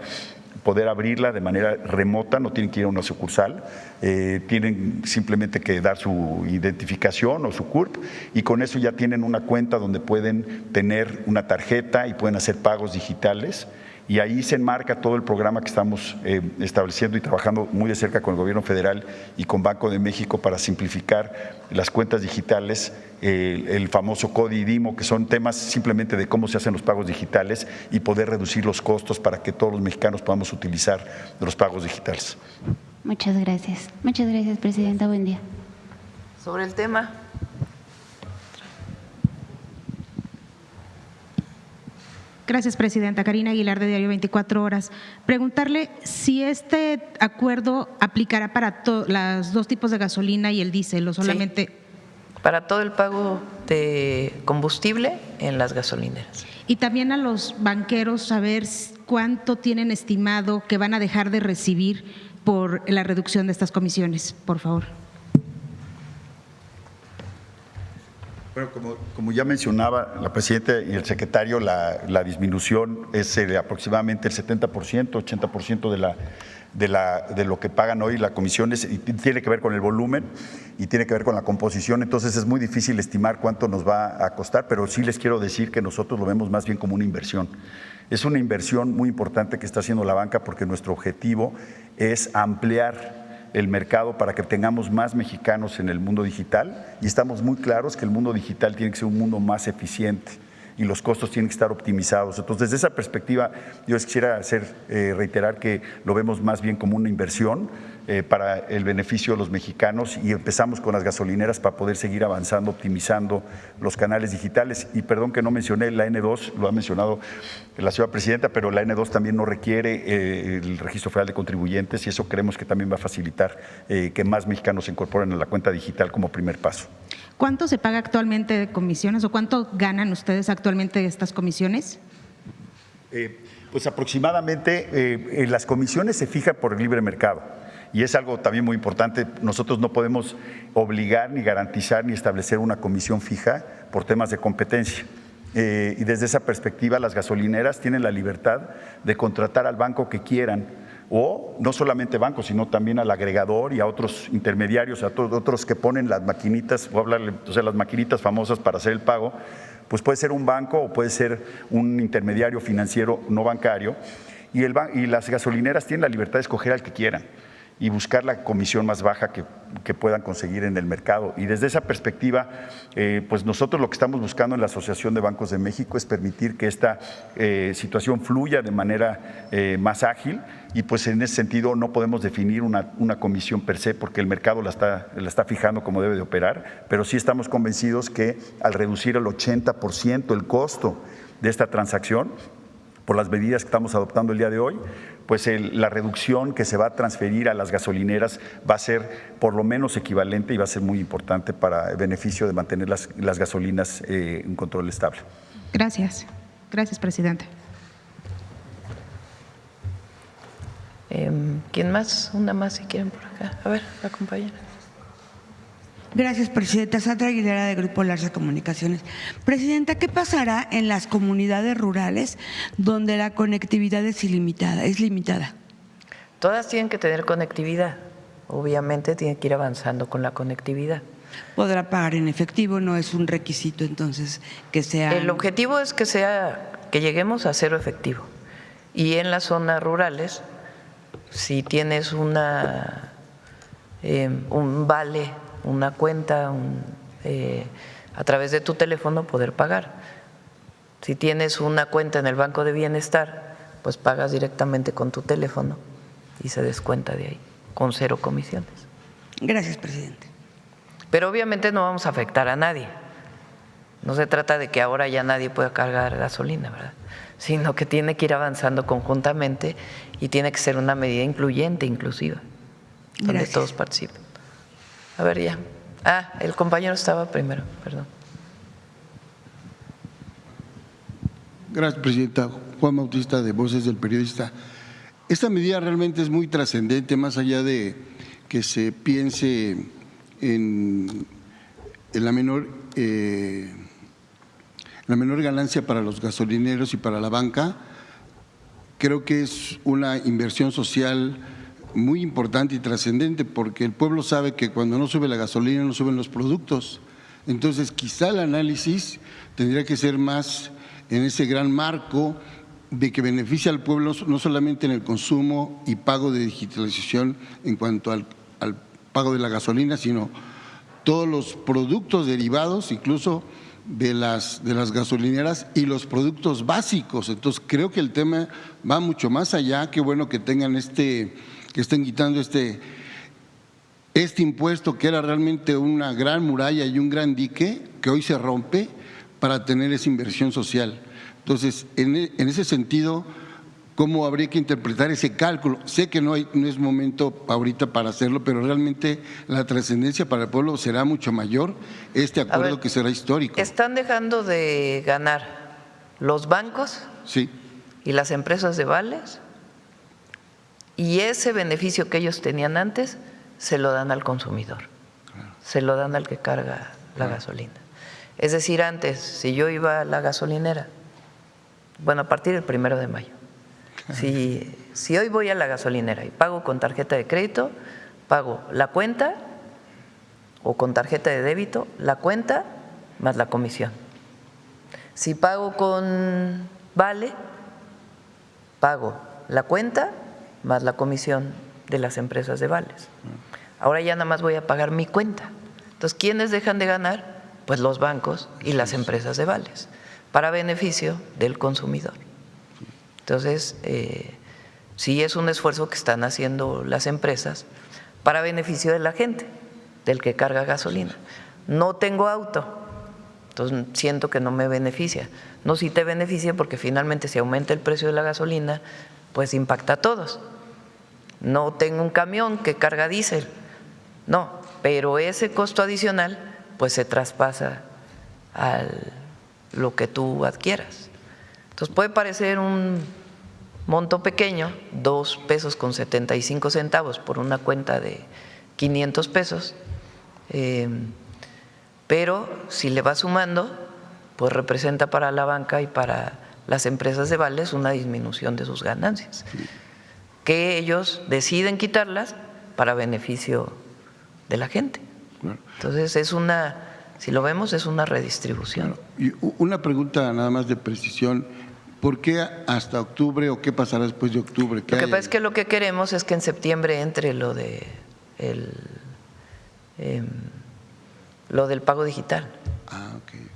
poder abrirla de manera remota, no tienen que ir a una sucursal, tienen simplemente que dar su identificación o su CURP y con eso ya tienen una cuenta donde pueden tener una tarjeta y pueden hacer pagos digitales. Y ahí se enmarca todo el programa que estamos estableciendo y trabajando muy de cerca con el Gobierno federal y con Banco de México para simplificar las cuentas digitales, el famoso CODI y DIMO, que son temas simplemente de cómo se hacen los pagos digitales y poder reducir los costos para que todos los mexicanos podamos utilizar los pagos digitales. Muchas gracias. Muchas gracias, presidenta. Buen día. Sobre el tema. Gracias, presidenta. Karina Aguilar, de Diario 24 Horas. Preguntarle si este acuerdo aplicará para los dos tipos de gasolina y el diésel o solamente… Sí, para todo el pago de combustible en las gasolineras. Y también a los banqueros saber cuánto tienen estimado que van a dejar de recibir por la reducción de estas comisiones, por favor. Bueno, como ya mencionaba la presidenta y el secretario, la disminución es aproximadamente el 70%, 80% de lo que pagan hoy las comisiones, y tiene que ver con el volumen y tiene que ver con la composición, entonces es muy difícil estimar cuánto nos va a costar, pero sí les quiero decir que nosotros lo vemos más bien como una inversión. Es una inversión muy importante que está haciendo la banca porque nuestro objetivo es ampliar el mercado para que tengamos más mexicanos en el mundo digital y estamos muy claros que el mundo digital tiene que ser un mundo más eficiente y los costos tienen que estar optimizados. Entonces, desde esa perspectiva, yo les quisiera reiterar que lo vemos más bien como una inversión para el beneficio de los mexicanos y empezamos con las gasolineras para poder seguir avanzando, optimizando los canales digitales. Y perdón que no mencioné la N2, lo ha mencionado la señora presidenta, pero la N2 también no requiere el Registro Federal de Contribuyentes y eso creemos que también va a facilitar que más mexicanos se incorporen a la cuenta digital como primer paso. ¿Cuánto se paga actualmente de comisiones o cuánto ganan ustedes actualmente de estas comisiones? Pues aproximadamente las comisiones se fijan por el libre mercado y es algo también muy importante. Nosotros no podemos obligar ni garantizar ni establecer una comisión fija por temas de competencia. Y desde esa perspectiva las gasolineras tienen la libertad de contratar al banco que quieran o no solamente bancos, sino también al agregador y a otros intermediarios, a otros que ponen las maquinitas, voy a hablarle, o sea, las maquinitas famosas para hacer el pago, pues puede ser un banco o puede ser un intermediario financiero no bancario y las gasolineras tienen la libertad de escoger al que quieran y buscar la comisión más baja que puedan conseguir en el mercado. Y desde esa perspectiva, pues nosotros lo que estamos buscando en la Asociación de Bancos de México es permitir que esta situación fluya de manera más ágil y pues en ese sentido no podemos definir una comisión per se porque el mercado la está fijando como debe de operar, pero sí estamos convencidos que al reducir el 80% el costo de esta transacción, por las medidas que estamos adoptando el día de hoy, pues la reducción que se va a transferir a las gasolineras va a ser por lo menos equivalente y va a ser muy importante para el beneficio de mantener las gasolinas en control estable. Gracias. Gracias, presidente. ¿Quién más? Una más si quieren por acá. A ver, la compañera. Gracias, presidenta. Sandra Aguilera, de Grupo Larsa Comunicaciones. Presidenta, ¿qué pasará en las comunidades rurales donde la conectividad es limitada? Todas tienen que tener conectividad. Obviamente tienen que ir avanzando con la conectividad. ¿Podrá pagar en efectivo? No es un requisito, entonces, que sea… El objetivo es que lleguemos a cero efectivo. Y en las zonas rurales, si tienes un vale, una cuenta, a través de tu teléfono poder pagar. Si tienes una cuenta en el Banco de Bienestar, pues pagas directamente con tu teléfono y se descuenta de ahí, con 0 comisiones. Gracias, presidente. Pero obviamente no vamos a afectar a nadie. No se trata de que ahora ya nadie pueda cargar gasolina, ¿verdad? Sino que tiene que ir avanzando conjuntamente y tiene que ser una medida incluyente, inclusiva, donde Gracias. todos participen. A ver, ya. El compañero estaba primero, perdón. Gracias, presidenta. Juan Bautista, de Voces del Periodista. Esta medida realmente es muy trascendente, más allá de que se piense en la menor ganancia para los gasolineros y para la banca. Creo que es una inversión social muy importante y trascendente, porque el pueblo sabe que cuando no sube la gasolina no suben los productos. Entonces, quizá el análisis tendría que ser más en ese gran marco de que beneficia al pueblo no solamente en el consumo y pago de digitalización en cuanto al pago de la gasolina, sino todos los productos derivados, incluso de las gasolineras y los productos básicos. Entonces, creo que el tema va mucho más allá. Qué bueno que tengan que estén quitando este impuesto, que era realmente una gran muralla y un gran dique que hoy se rompe para tener esa inversión social. Entonces, en ese sentido, ¿cómo habría que interpretar ese cálculo? Sé que no es momento ahorita para hacerlo, pero realmente la trascendencia para el pueblo será mucho mayor, este acuerdo que será histórico. Están dejando de ganar los bancos Sí. y las empresas de vales, y ese beneficio que ellos tenían antes se lo dan al consumidor, se lo dan al que carga la gasolina. Es decir, antes, si yo iba a la gasolinera, bueno, a partir del 1 de mayo, si hoy voy a la gasolinera y pago con tarjeta de crédito, pago la cuenta, o con tarjeta de débito, la cuenta más la comisión. Si pago con vale, pago la cuenta más la comisión de las empresas de vales. Ahora ya nada más voy a pagar mi cuenta. Entonces, ¿quiénes dejan de ganar? Pues los bancos y las empresas de vales, para beneficio del consumidor. Entonces, sí es un esfuerzo que están haciendo las empresas para beneficio de la gente, del que carga gasolina. No tengo auto, entonces siento que no me beneficia. No, sí te beneficia porque finalmente si aumenta el precio de la gasolina, pues impacta a todos. No tengo un camión que carga diésel, no, pero ese costo adicional pues se traspasa a lo que tú adquieras. Entonces puede parecer un monto pequeño, 2 pesos con 75 centavos por una cuenta de 500 pesos, pero si le vas sumando, pues representa para la banca y para las empresas de vales una disminución de sus ganancias, que ellos deciden quitarlas para beneficio de la gente. Entonces si lo vemos, es una redistribución. Y una pregunta nada más de precisión. ¿Por qué hasta octubre o qué pasará después de octubre? Lo que pasa es que lo que queremos es que en septiembre entre lo del pago digital. Okay.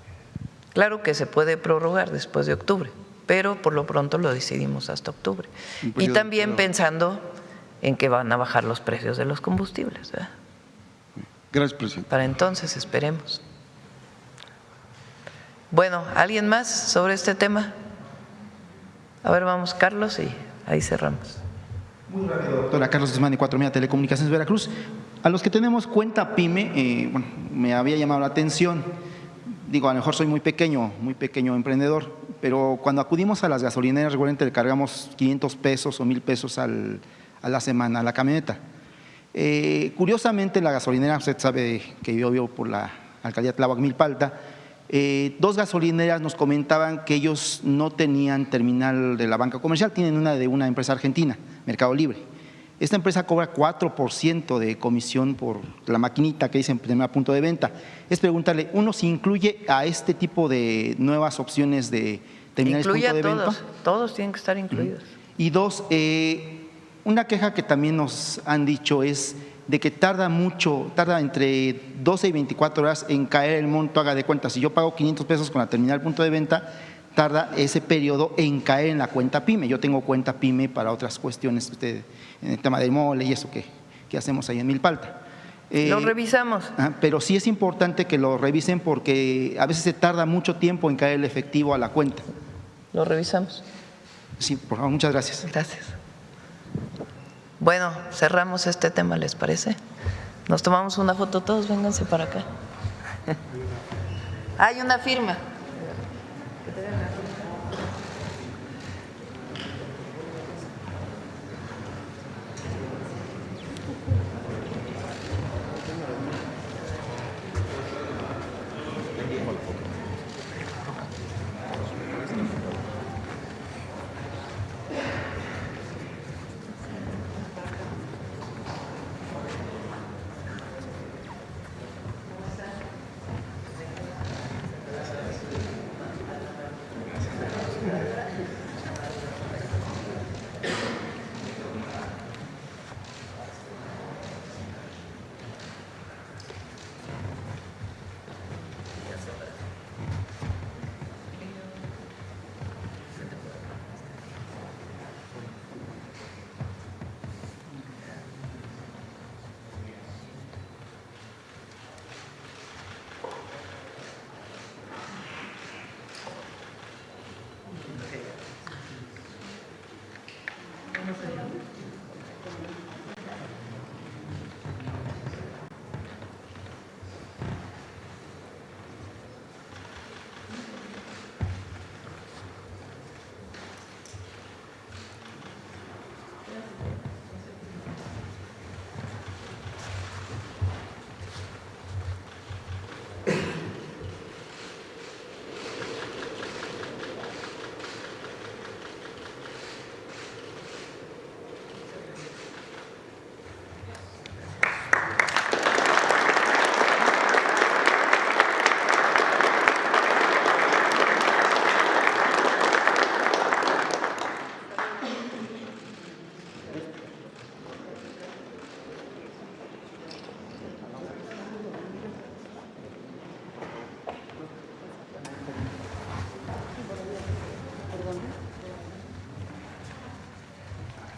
Claro que se puede prorrogar después de octubre, pero por lo pronto lo decidimos hasta octubre. Y también pensando en que van a bajar los precios de los combustibles, ¿verdad? Gracias, presidente. Para entonces, esperemos. Bueno, ¿alguien más sobre este tema? A ver, vamos, Carlos, y ahí cerramos. Muy rápido, doctora. Carlos Guzmán, de 4 Media Telecomunicaciones Veracruz. A los que tenemos cuenta PYME, me había llamado la atención. Digo, a lo mejor soy muy pequeño emprendedor, pero cuando acudimos a las gasolineras, regularmente le cargamos 500 pesos o 1,000 pesos a la semana a la camioneta. Curiosamente, la gasolinera, usted sabe que yo vivo por la alcaldía Tláhuac-Milpalta, 2 gasolineras nos comentaban que ellos no tenían terminal de la banca comercial, tienen una de una empresa argentina, Mercado Libre. Esta empresa cobra 4% de comisión por la maquinita que dice en primer punto de venta. Es preguntarle, ¿uno se incluye a este tipo de nuevas opciones de terminales punto de venta? Todos tienen que estar incluidos. Y 2, una queja que también nos han dicho es de que tarda entre 12 y 24 horas en caer el monto, haga de cuenta. Si yo pago 500 pesos con la terminal punto de venta, tarda ese periodo en caer en la cuenta PYME. Yo tengo cuenta PYME para otras cuestiones, en el tema del mole y eso que hacemos ahí en Milpalta. Lo revisamos. Pero sí es importante que lo revisen porque a veces se tarda mucho tiempo en caer el efectivo a la cuenta. Lo revisamos. Sí, por favor, muchas gracias. Gracias. Bueno, cerramos este tema, ¿les parece? Nos tomamos una foto todos, vénganse para acá. Hay una firma.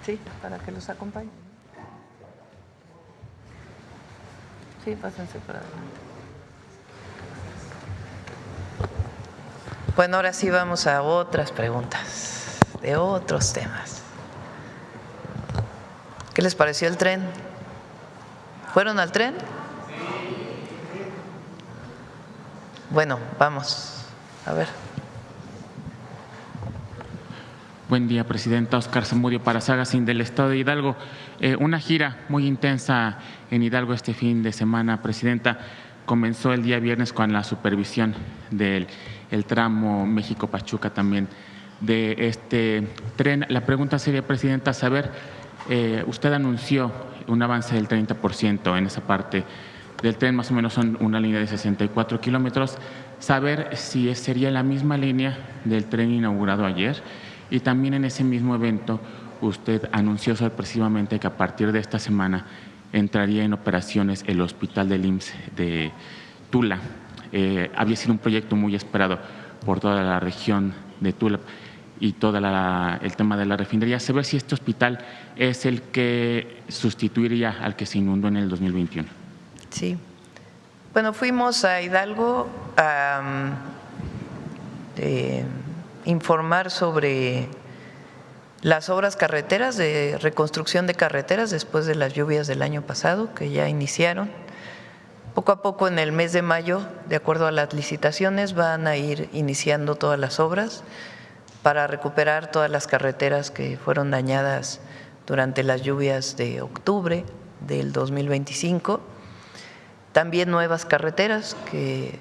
Sí, para que los acompañen. Sí, pásense para adelante. Bueno, ahora sí vamos a otras preguntas de otros temas. ¿Qué les pareció el tren? ¿Fueron al tren? Bueno, vamos a ver. Buen día, Presidenta. Oscar Zamudio para Sagacín del Estado de Hidalgo. Una gira muy intensa en Hidalgo este fin de semana, Presidenta. Comenzó el día viernes con la supervisión del tramo México-Pachuca también de este tren. La pregunta sería, Presidenta, saber, usted anunció un avance del 30% en esa parte del tren, más o menos son una línea de 64 kilómetros. Saber si sería la misma línea del tren inaugurado ayer. Y también en ese mismo evento usted anunció sorpresivamente que a partir de esta semana entraría en operaciones el hospital del IMSS de Tula. Había sido un proyecto muy esperado por toda la región de Tula y todo el tema de la refinería. Saber si este hospital es el que sustituiría al que se inundó en el 2021. Sí. Bueno, fuimos a Hidalgo a informar sobre las obras carreteras, de reconstrucción de carreteras después de las lluvias del año pasado, que ya iniciaron. Poco a poco en el mes de mayo, de acuerdo a las licitaciones, van a ir iniciando todas las obras para recuperar todas las carreteras que fueron dañadas durante las lluvias de octubre del 2025. También nuevas carreteras que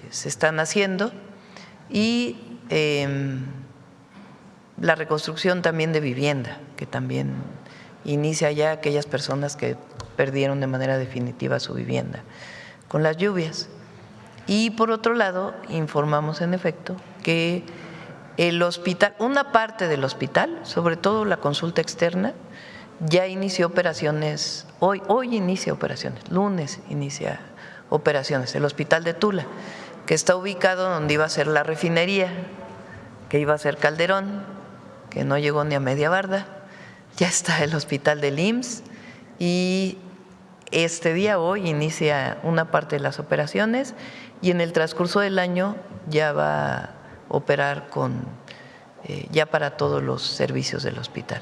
se están haciendo y la reconstrucción también de vivienda, que también inicia ya aquellas personas que perdieron de manera definitiva su vivienda con las lluvias. Y por otro lado, informamos en efecto que el hospital, una parte del hospital, sobre todo la consulta externa, ya inició operaciones, hoy inicia operaciones, lunes inicia operaciones, el hospital de Tula, que está ubicado donde iba a ser la refinería que iba a ser Calderón, que no llegó ni a media barda. Ya está el hospital del IMSS y este día, hoy, inicia una parte de las operaciones y en el transcurso del año ya va a operar ya para todos los servicios del Hospital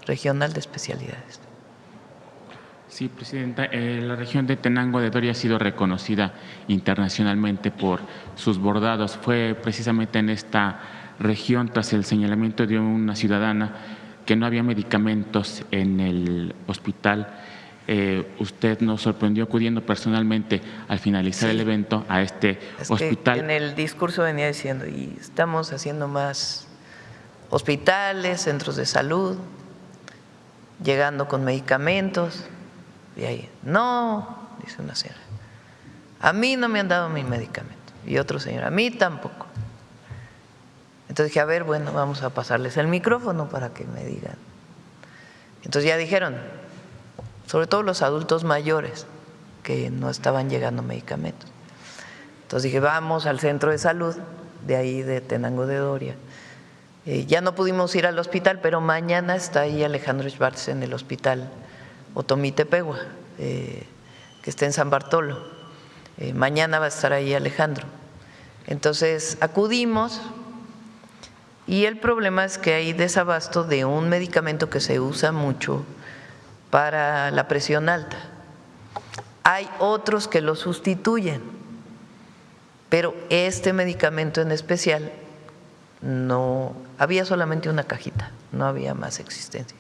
Regional de Especialidades. Sí, Presidenta, la región de Tenango de Doria ha sido reconocida internacionalmente por sus bordados. Fue precisamente en esta región, tras el señalamiento de una ciudadana, que no había medicamentos en el hospital. Usted nos sorprendió acudiendo personalmente al finalizar el evento a este hospital. En el discurso venía diciendo, y estamos haciendo más hospitales, centros de salud, llegando con medicamentos. Y ahí, no, dice una señora, a mí no me han dado mi medicamento. Y otro señor, a mí tampoco. Entonces dije, a ver, bueno, vamos a pasarles el micrófono para que me digan. Entonces ya dijeron, sobre todo los adultos mayores, que no estaban llegando medicamentos. Entonces dije, vamos al centro de salud, de ahí de Tenango de Doria. Ya no pudimos ir al hospital, pero mañana está ahí Alejandro Schwartz en el hospital Otomí Tepehua, que está en San Bartolo. Mañana va a estar ahí Alejandro. Entonces acudimos y el problema es que hay desabasto de un medicamento que se usa mucho para la presión alta. Hay otros que lo sustituyen, pero este medicamento en especial no, había solamente una cajita, no había más existencia.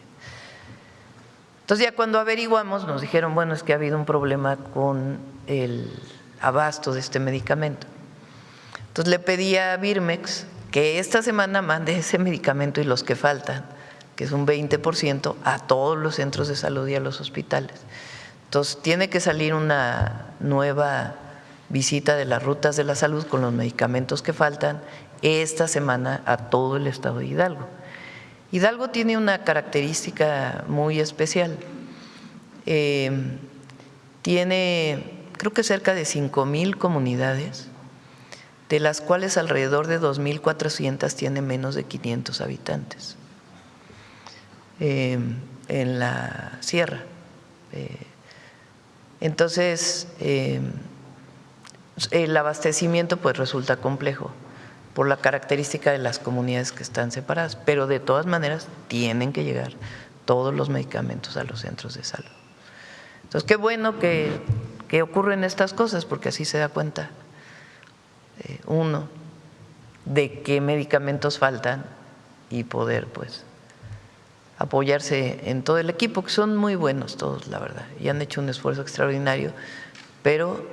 Entonces ya cuando averiguamos nos dijeron, bueno, es que ha habido un problema con el abasto de este medicamento. Entonces le pedí a Birmex que esta semana mande ese medicamento y los que faltan, que es un 20%, a todos los centros de salud y a los hospitales. Entonces tiene que salir una nueva visita de las rutas de la salud con los medicamentos que faltan esta semana a todo el estado de Hidalgo. Hidalgo tiene una característica muy especial. Tiene, creo que cerca de 5,000 comunidades, de las cuales alrededor de 2,400 tienen menos de 500 habitantes en la sierra. Entonces, el abastecimiento pues resulta complejo por la característica de las comunidades que están separadas, pero de todas maneras tienen que llegar todos los medicamentos a los centros de salud. Entonces, qué bueno que ocurren estas cosas, porque así se da cuenta uno de qué medicamentos faltan y poder pues apoyarse en todo el equipo, que son muy buenos todos, la verdad, y han hecho un esfuerzo extraordinario, pero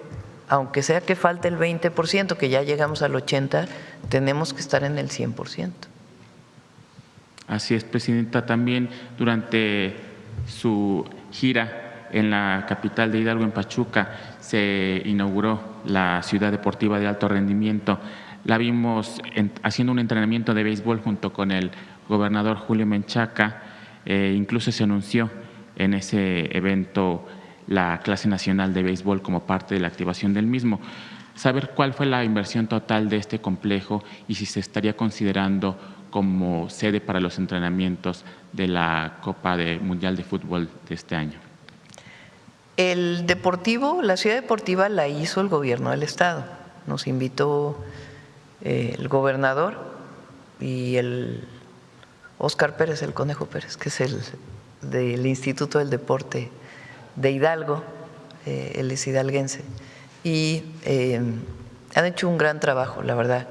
aunque sea que falte el 20%, que ya llegamos al 80%, tenemos que estar en el 100%. Así es, Presidenta. También durante su gira en la capital de Hidalgo, en Pachuca, se inauguró la ciudad deportiva de alto rendimiento. La vimos haciendo un entrenamiento de béisbol junto con el gobernador Julio Menchaca. Incluso se anunció en ese evento la clase nacional de béisbol como parte de la activación del mismo. Saber cuál fue la inversión total de este complejo y si se estaría considerando como sede para los entrenamientos de la Copa Mundial de Fútbol de este año. El deportivo, la ciudad deportiva la hizo el gobierno del estado. Nos invitó el gobernador y el Óscar Pérez, el Conejo Pérez, que es el del Instituto del Deporte de Hidalgo, él es hidalguense, y han hecho un gran trabajo, la verdad.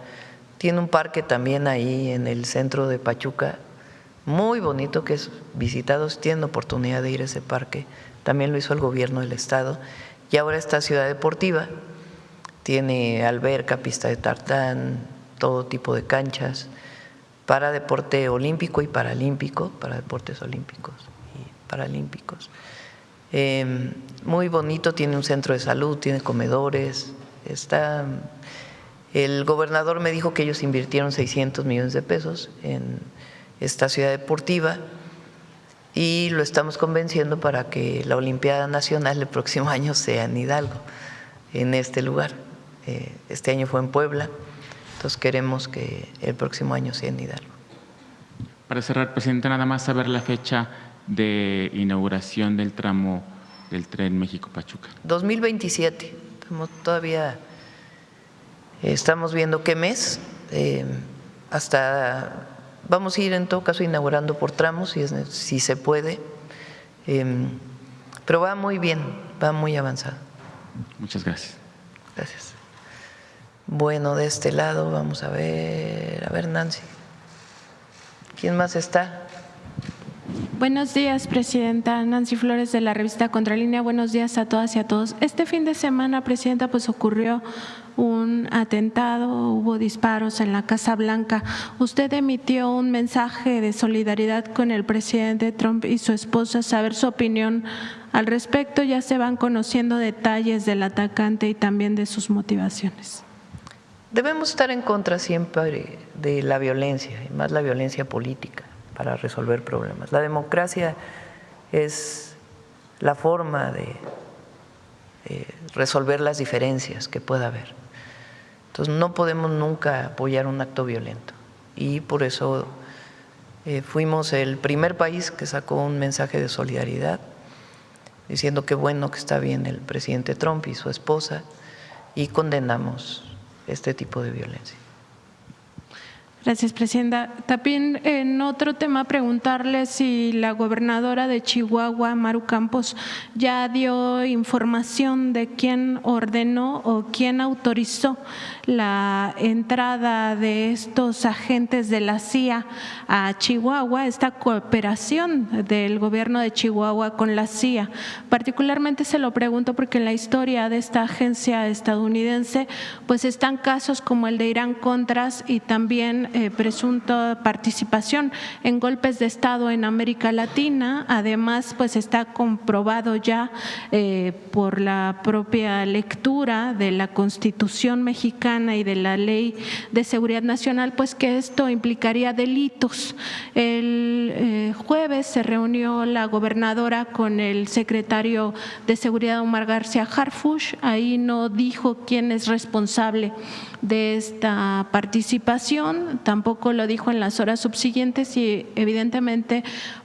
Tiene un parque también ahí en el centro de Pachuca, muy bonito, que es visitado, si tienen oportunidad de ir a ese parque, también lo hizo el gobierno del estado, y ahora esta ciudad deportiva tiene alberca, pista de tartán, todo tipo de canchas, para deporte olímpico y paralímpico, para deportes olímpicos y paralímpicos. Muy bonito, tiene un centro de salud, tiene comedores, el gobernador me dijo que ellos invirtieron 600 millones de pesos en esta ciudad deportiva y lo estamos convenciendo para que la Olimpiada Nacional el próximo año sea en Hidalgo, en este lugar. Este año fue en Puebla Entonces queremos que el próximo año sea en Hidalgo. Para cerrar, presidente, nada más saber la fecha de inauguración del tramo del tren México-Pachuca. 2027, todavía estamos viendo qué mes, vamos a ir en todo caso inaugurando por tramos si se puede, pero va muy bien, va muy avanzado. Muchas gracias. Gracias. Bueno, de este lado vamos a ver Nancy. ¿Quién más está? Buenos días, presidenta. Nancy Flores de la revista Contralínea. Buenos días a todas y a todos. Este fin de semana, presidenta, pues ocurrió un atentado, hubo disparos en la Casa Blanca. Usted emitió un mensaje de solidaridad con el presidente Trump y su esposa. Saber su opinión al respecto. Ya se van conociendo detalles del atacante y también de sus motivaciones. Debemos estar en contra siempre de la violencia, y más la violencia política, para resolver problemas. La democracia es la forma de resolver las diferencias que pueda haber. Entonces no podemos nunca apoyar un acto violento y por eso fuimos el primer país que sacó un mensaje de solidaridad diciendo que bueno que está bien el presidente Trump y su esposa y condenamos este tipo de violencia. Gracias, presidenta. También en otro tema preguntarle si la gobernadora de Chihuahua, Maru Campos, ya dio información de quién ordenó o quién autorizó la entrada de estos agentes de la CIA a Chihuahua, esta cooperación del gobierno de Chihuahua con la CIA. Particularmente se lo pregunto porque en la historia de esta agencia estadounidense pues están casos como el de Irán Contras y también presunta participación en golpes de Estado en América Latina. Además, pues está comprobado ya por la propia lectura de la Constitución mexicana y de la Ley de Seguridad Nacional, pues que esto implicaría delitos. El jueves se reunió la gobernadora con el secretario de Seguridad, Omar García Harfuch. Ahí no dijo quién es responsable de esta participación, tampoco lo dijo en las horas subsiguientes y evidentemente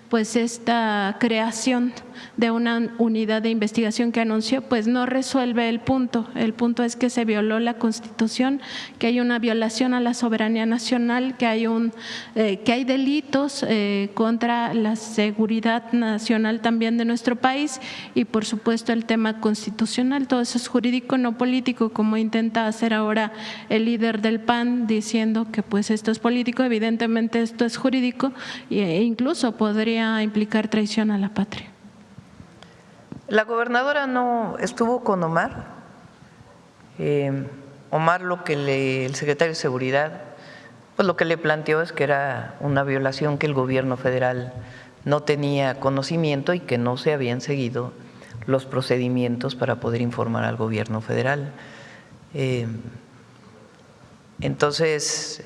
pues esta creación de una unidad de investigación que anunció pues no resuelve el punto. El punto es que se violó la Constitución, que hay una violación a la soberanía nacional, que hay delitos contra la seguridad nacional también de nuestro país y por supuesto el tema constitucional. Todo eso es jurídico, no político, como intenta hacer ahora el líder del PAN diciendo que pues esto es político. Evidentemente esto es jurídico e incluso podría implicar traición a la patria. La gobernadora no estuvo con Omar. Omar el secretario de Seguridad, pues lo que le planteó es que era una violación, que el gobierno federal no tenía conocimiento y que no se habían seguido los procedimientos para poder informar al gobierno federal. Entonces,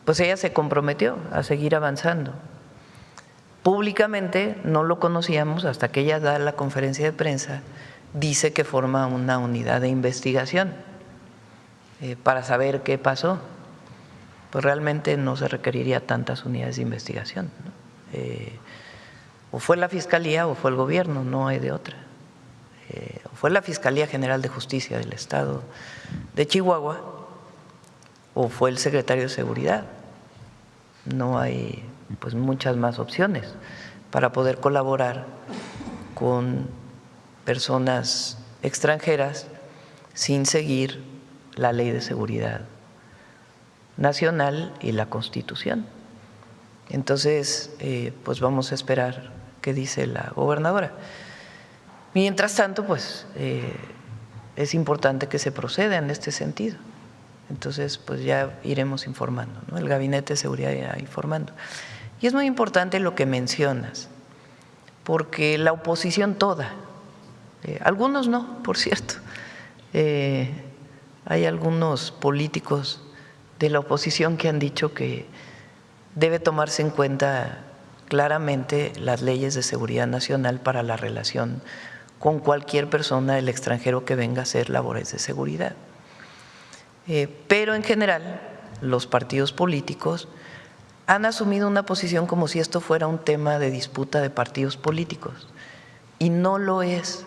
pues ella se comprometió a seguir avanzando. Públicamente no lo conocíamos hasta que ella da la conferencia de prensa, dice que forma una unidad de investigación para saber qué pasó. Pues realmente no se requeriría tantas unidades de investigación, ¿no? O fue la Fiscalía o fue el gobierno, no hay de otra. O fue la Fiscalía General de Justicia del Estado de Chihuahua o fue el secretario de Seguridad. No hay pues muchas más opciones para poder colaborar con personas extranjeras sin seguir la Ley de Seguridad Nacional y la Constitución. Entonces, pues vamos a esperar qué dice la gobernadora. Mientras tanto, pues es importante que se proceda en este sentido. Entonces, pues ya iremos informando, ¿no? El Gabinete de Seguridad irá informando. Y es muy importante lo que mencionas, porque la oposición toda, algunos no, por cierto, hay algunos políticos de la oposición que han dicho que debe tomarse en cuenta claramente las leyes de seguridad nacional para la relación con cualquier persona del extranjero que venga a hacer labores de seguridad. Pero en general los partidos políticos han asumido una posición como si esto fuera un tema de disputa de partidos políticos, y no lo es.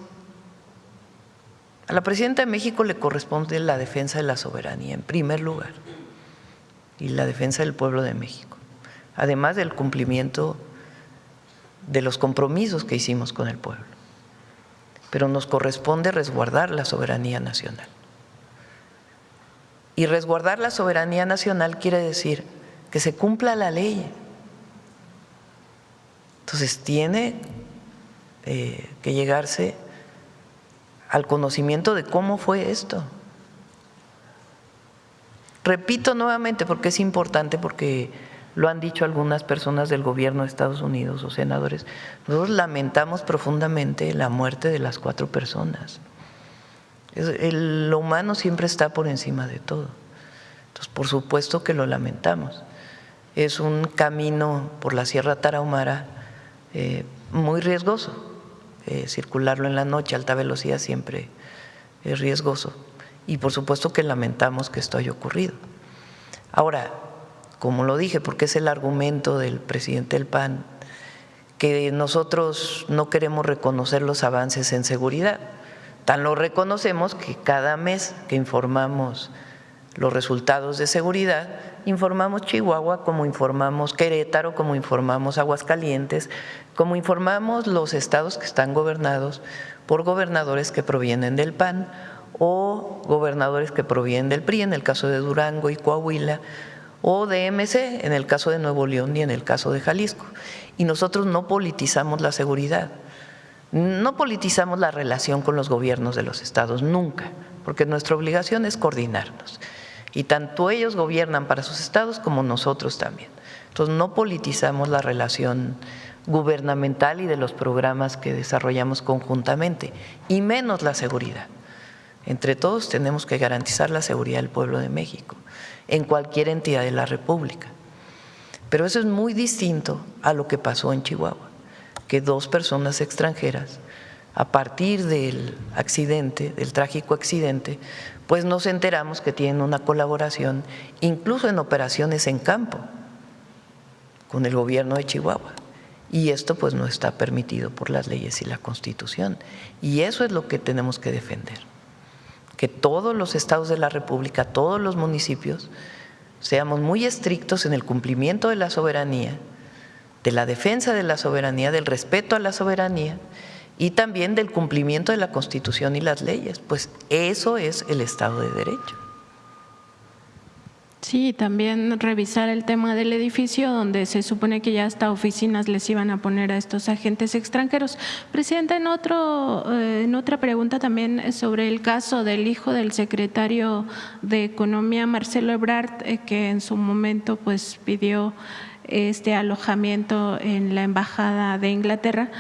A la presidenta de México le corresponde la defensa de la soberanía en primer lugar y la defensa del pueblo de México, además del cumplimiento de los compromisos que hicimos con el pueblo. Pero nos corresponde resguardar la soberanía nacional. Y resguardar la soberanía nacional quiere decir que se cumpla la ley. Entonces tiene que llegarse al conocimiento de cómo fue esto. Repito nuevamente porque es importante, porque lo han dicho algunas personas del gobierno de Estados Unidos o senadores, nosotros lamentamos profundamente la muerte de las 4 personas. Lo humano siempre está por encima de todo. Entonces, por supuesto que lo lamentamos. Es un camino por la Sierra Tarahumara muy riesgoso. Circularlo en la noche a alta velocidad siempre es riesgoso. Y por supuesto que lamentamos que esto haya ocurrido. Ahora, como lo dije, porque es el argumento del presidente del PAN, que nosotros no queremos reconocer los avances en seguridad. Tan lo reconocemos que cada mes que informamos los resultados de seguridad, informamos Chihuahua, como informamos Querétaro, como informamos Aguascalientes, como informamos los estados que están gobernados por gobernadores que provienen del PAN o gobernadores que provienen del PRI, en el caso de Durango y Coahuila, o de MC, en el caso de Nuevo León y en el caso de Jalisco. Y nosotros no politizamos la seguridad, no politizamos la relación con los gobiernos de los estados, nunca, porque nuestra obligación es coordinarnos. Y tanto ellos gobiernan para sus estados como nosotros también. Entonces no politizamos la relación gubernamental y de los programas que desarrollamos conjuntamente, y menos la seguridad. Entre todos tenemos que garantizar la seguridad del pueblo de México en cualquier entidad de la República. Pero eso es muy distinto a lo que pasó en Chihuahua, que 2 personas extranjeras, a partir del accidente, del trágico accidente, pues nos enteramos que tienen una colaboración, incluso en operaciones en campo, con el gobierno de Chihuahua. Y esto pues no está permitido por las leyes y la Constitución. Y eso es lo que tenemos que defender. Que todos los estados de la República, todos los municipios, seamos muy estrictos en el cumplimiento de la soberanía, de la defensa de la soberanía, del respeto a la soberanía y también del cumplimiento de la Constitución y las leyes, pues eso es el Estado de Derecho. Sí, también revisar el tema del edificio donde se supone que ya hasta oficinas les iban a poner a estos agentes extranjeros. Presidenta, en otra pregunta también sobre el caso del hijo del secretario de Economía, Marcelo Ebrard, que en su momento pues pidió este alojamiento en la Embajada de Inglaterra,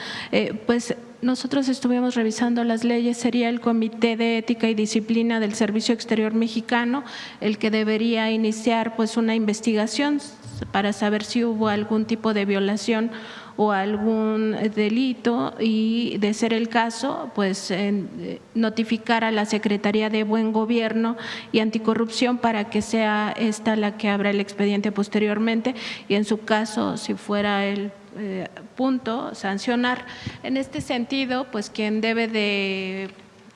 pues nosotros estuvimos revisando las leyes, sería el Comité de Ética y Disciplina del Servicio Exterior Mexicano el que debería iniciar pues una investigación para saber si hubo algún tipo de violación o algún delito, y de ser el caso, pues notificar a la Secretaría de Buen Gobierno y Anticorrupción para que sea esta la que abra el expediente posteriormente, y en su caso, si fuera el punto, sancionar. En este sentido, pues quien debe de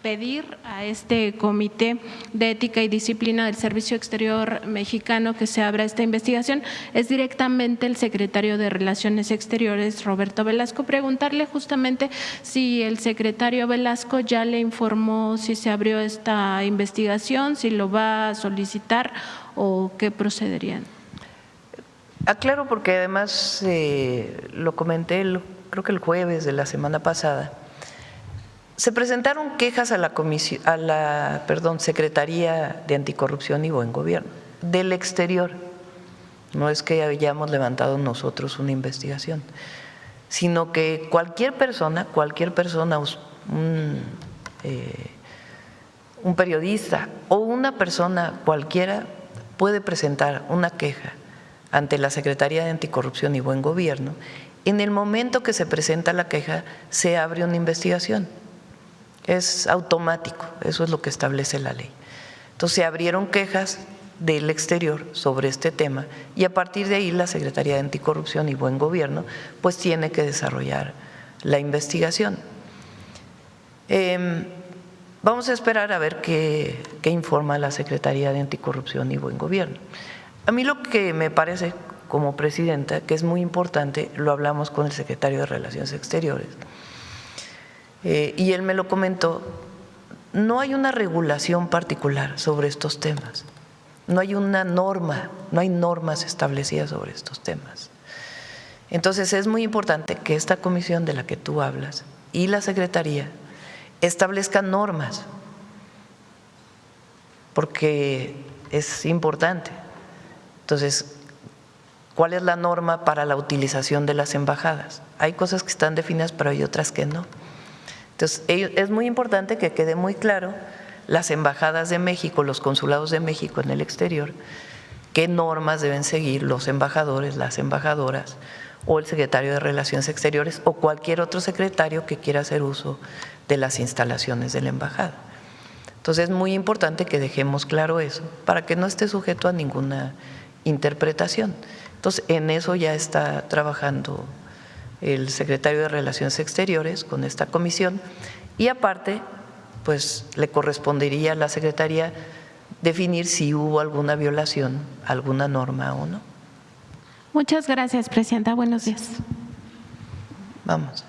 pedir a este Comité de Ética y Disciplina del Servicio Exterior Mexicano que se abra esta investigación es directamente el secretario de Relaciones Exteriores, Roberto Velasco. Preguntarle justamente si el secretario Velasco ya le informó si se abrió esta investigación, si lo va a solicitar o qué procederían. Aclaro porque además lo comenté creo que el jueves de la semana pasada. Se presentaron quejas a la Secretaría de Anticorrupción y Buen Gobierno del exterior. No es que hayamos levantado nosotros una investigación, sino que cualquier persona, un periodista o una persona cualquiera puede presentar una queja ante la Secretaría de Anticorrupción y Buen Gobierno. En el momento que se presenta la queja, se abre una investigación. Es automático, eso es lo que establece la ley. Entonces se abrieron quejas del exterior sobre este tema y a partir de ahí la Secretaría de Anticorrupción y Buen Gobierno pues tiene que desarrollar la investigación. Vamos a esperar a ver qué informa la Secretaría de Anticorrupción y Buen Gobierno. A mí lo que me parece como presidenta que es muy importante, lo hablamos con el secretario de Relaciones Exteriores y él me lo comentó, no hay una regulación particular sobre estos temas. No hay una norma, no hay normas establecidas sobre estos temas. Entonces es muy importante que esta comisión de la que tú hablas y la Secretaría establezcan normas, porque es importante. Entonces, ¿cuál es la norma para la utilización de las embajadas? Hay cosas que están definidas, pero hay otras que no. Entonces, es muy importante que quede muy claro las embajadas de México, los consulados de México en el exterior, qué normas deben seguir los embajadores, las embajadoras o el secretario de Relaciones Exteriores o cualquier otro secretario que quiera hacer uso de las instalaciones de la embajada. Entonces es muy importante que dejemos claro eso para que no esté sujeto a ninguna interpretación. Entonces en eso ya está trabajando el secretario de Relaciones Exteriores con esta comisión y aparte pues le correspondería a la Secretaría definir si hubo alguna violación, alguna norma o no. Muchas gracias, Presidenta. Buenos días. Vamos.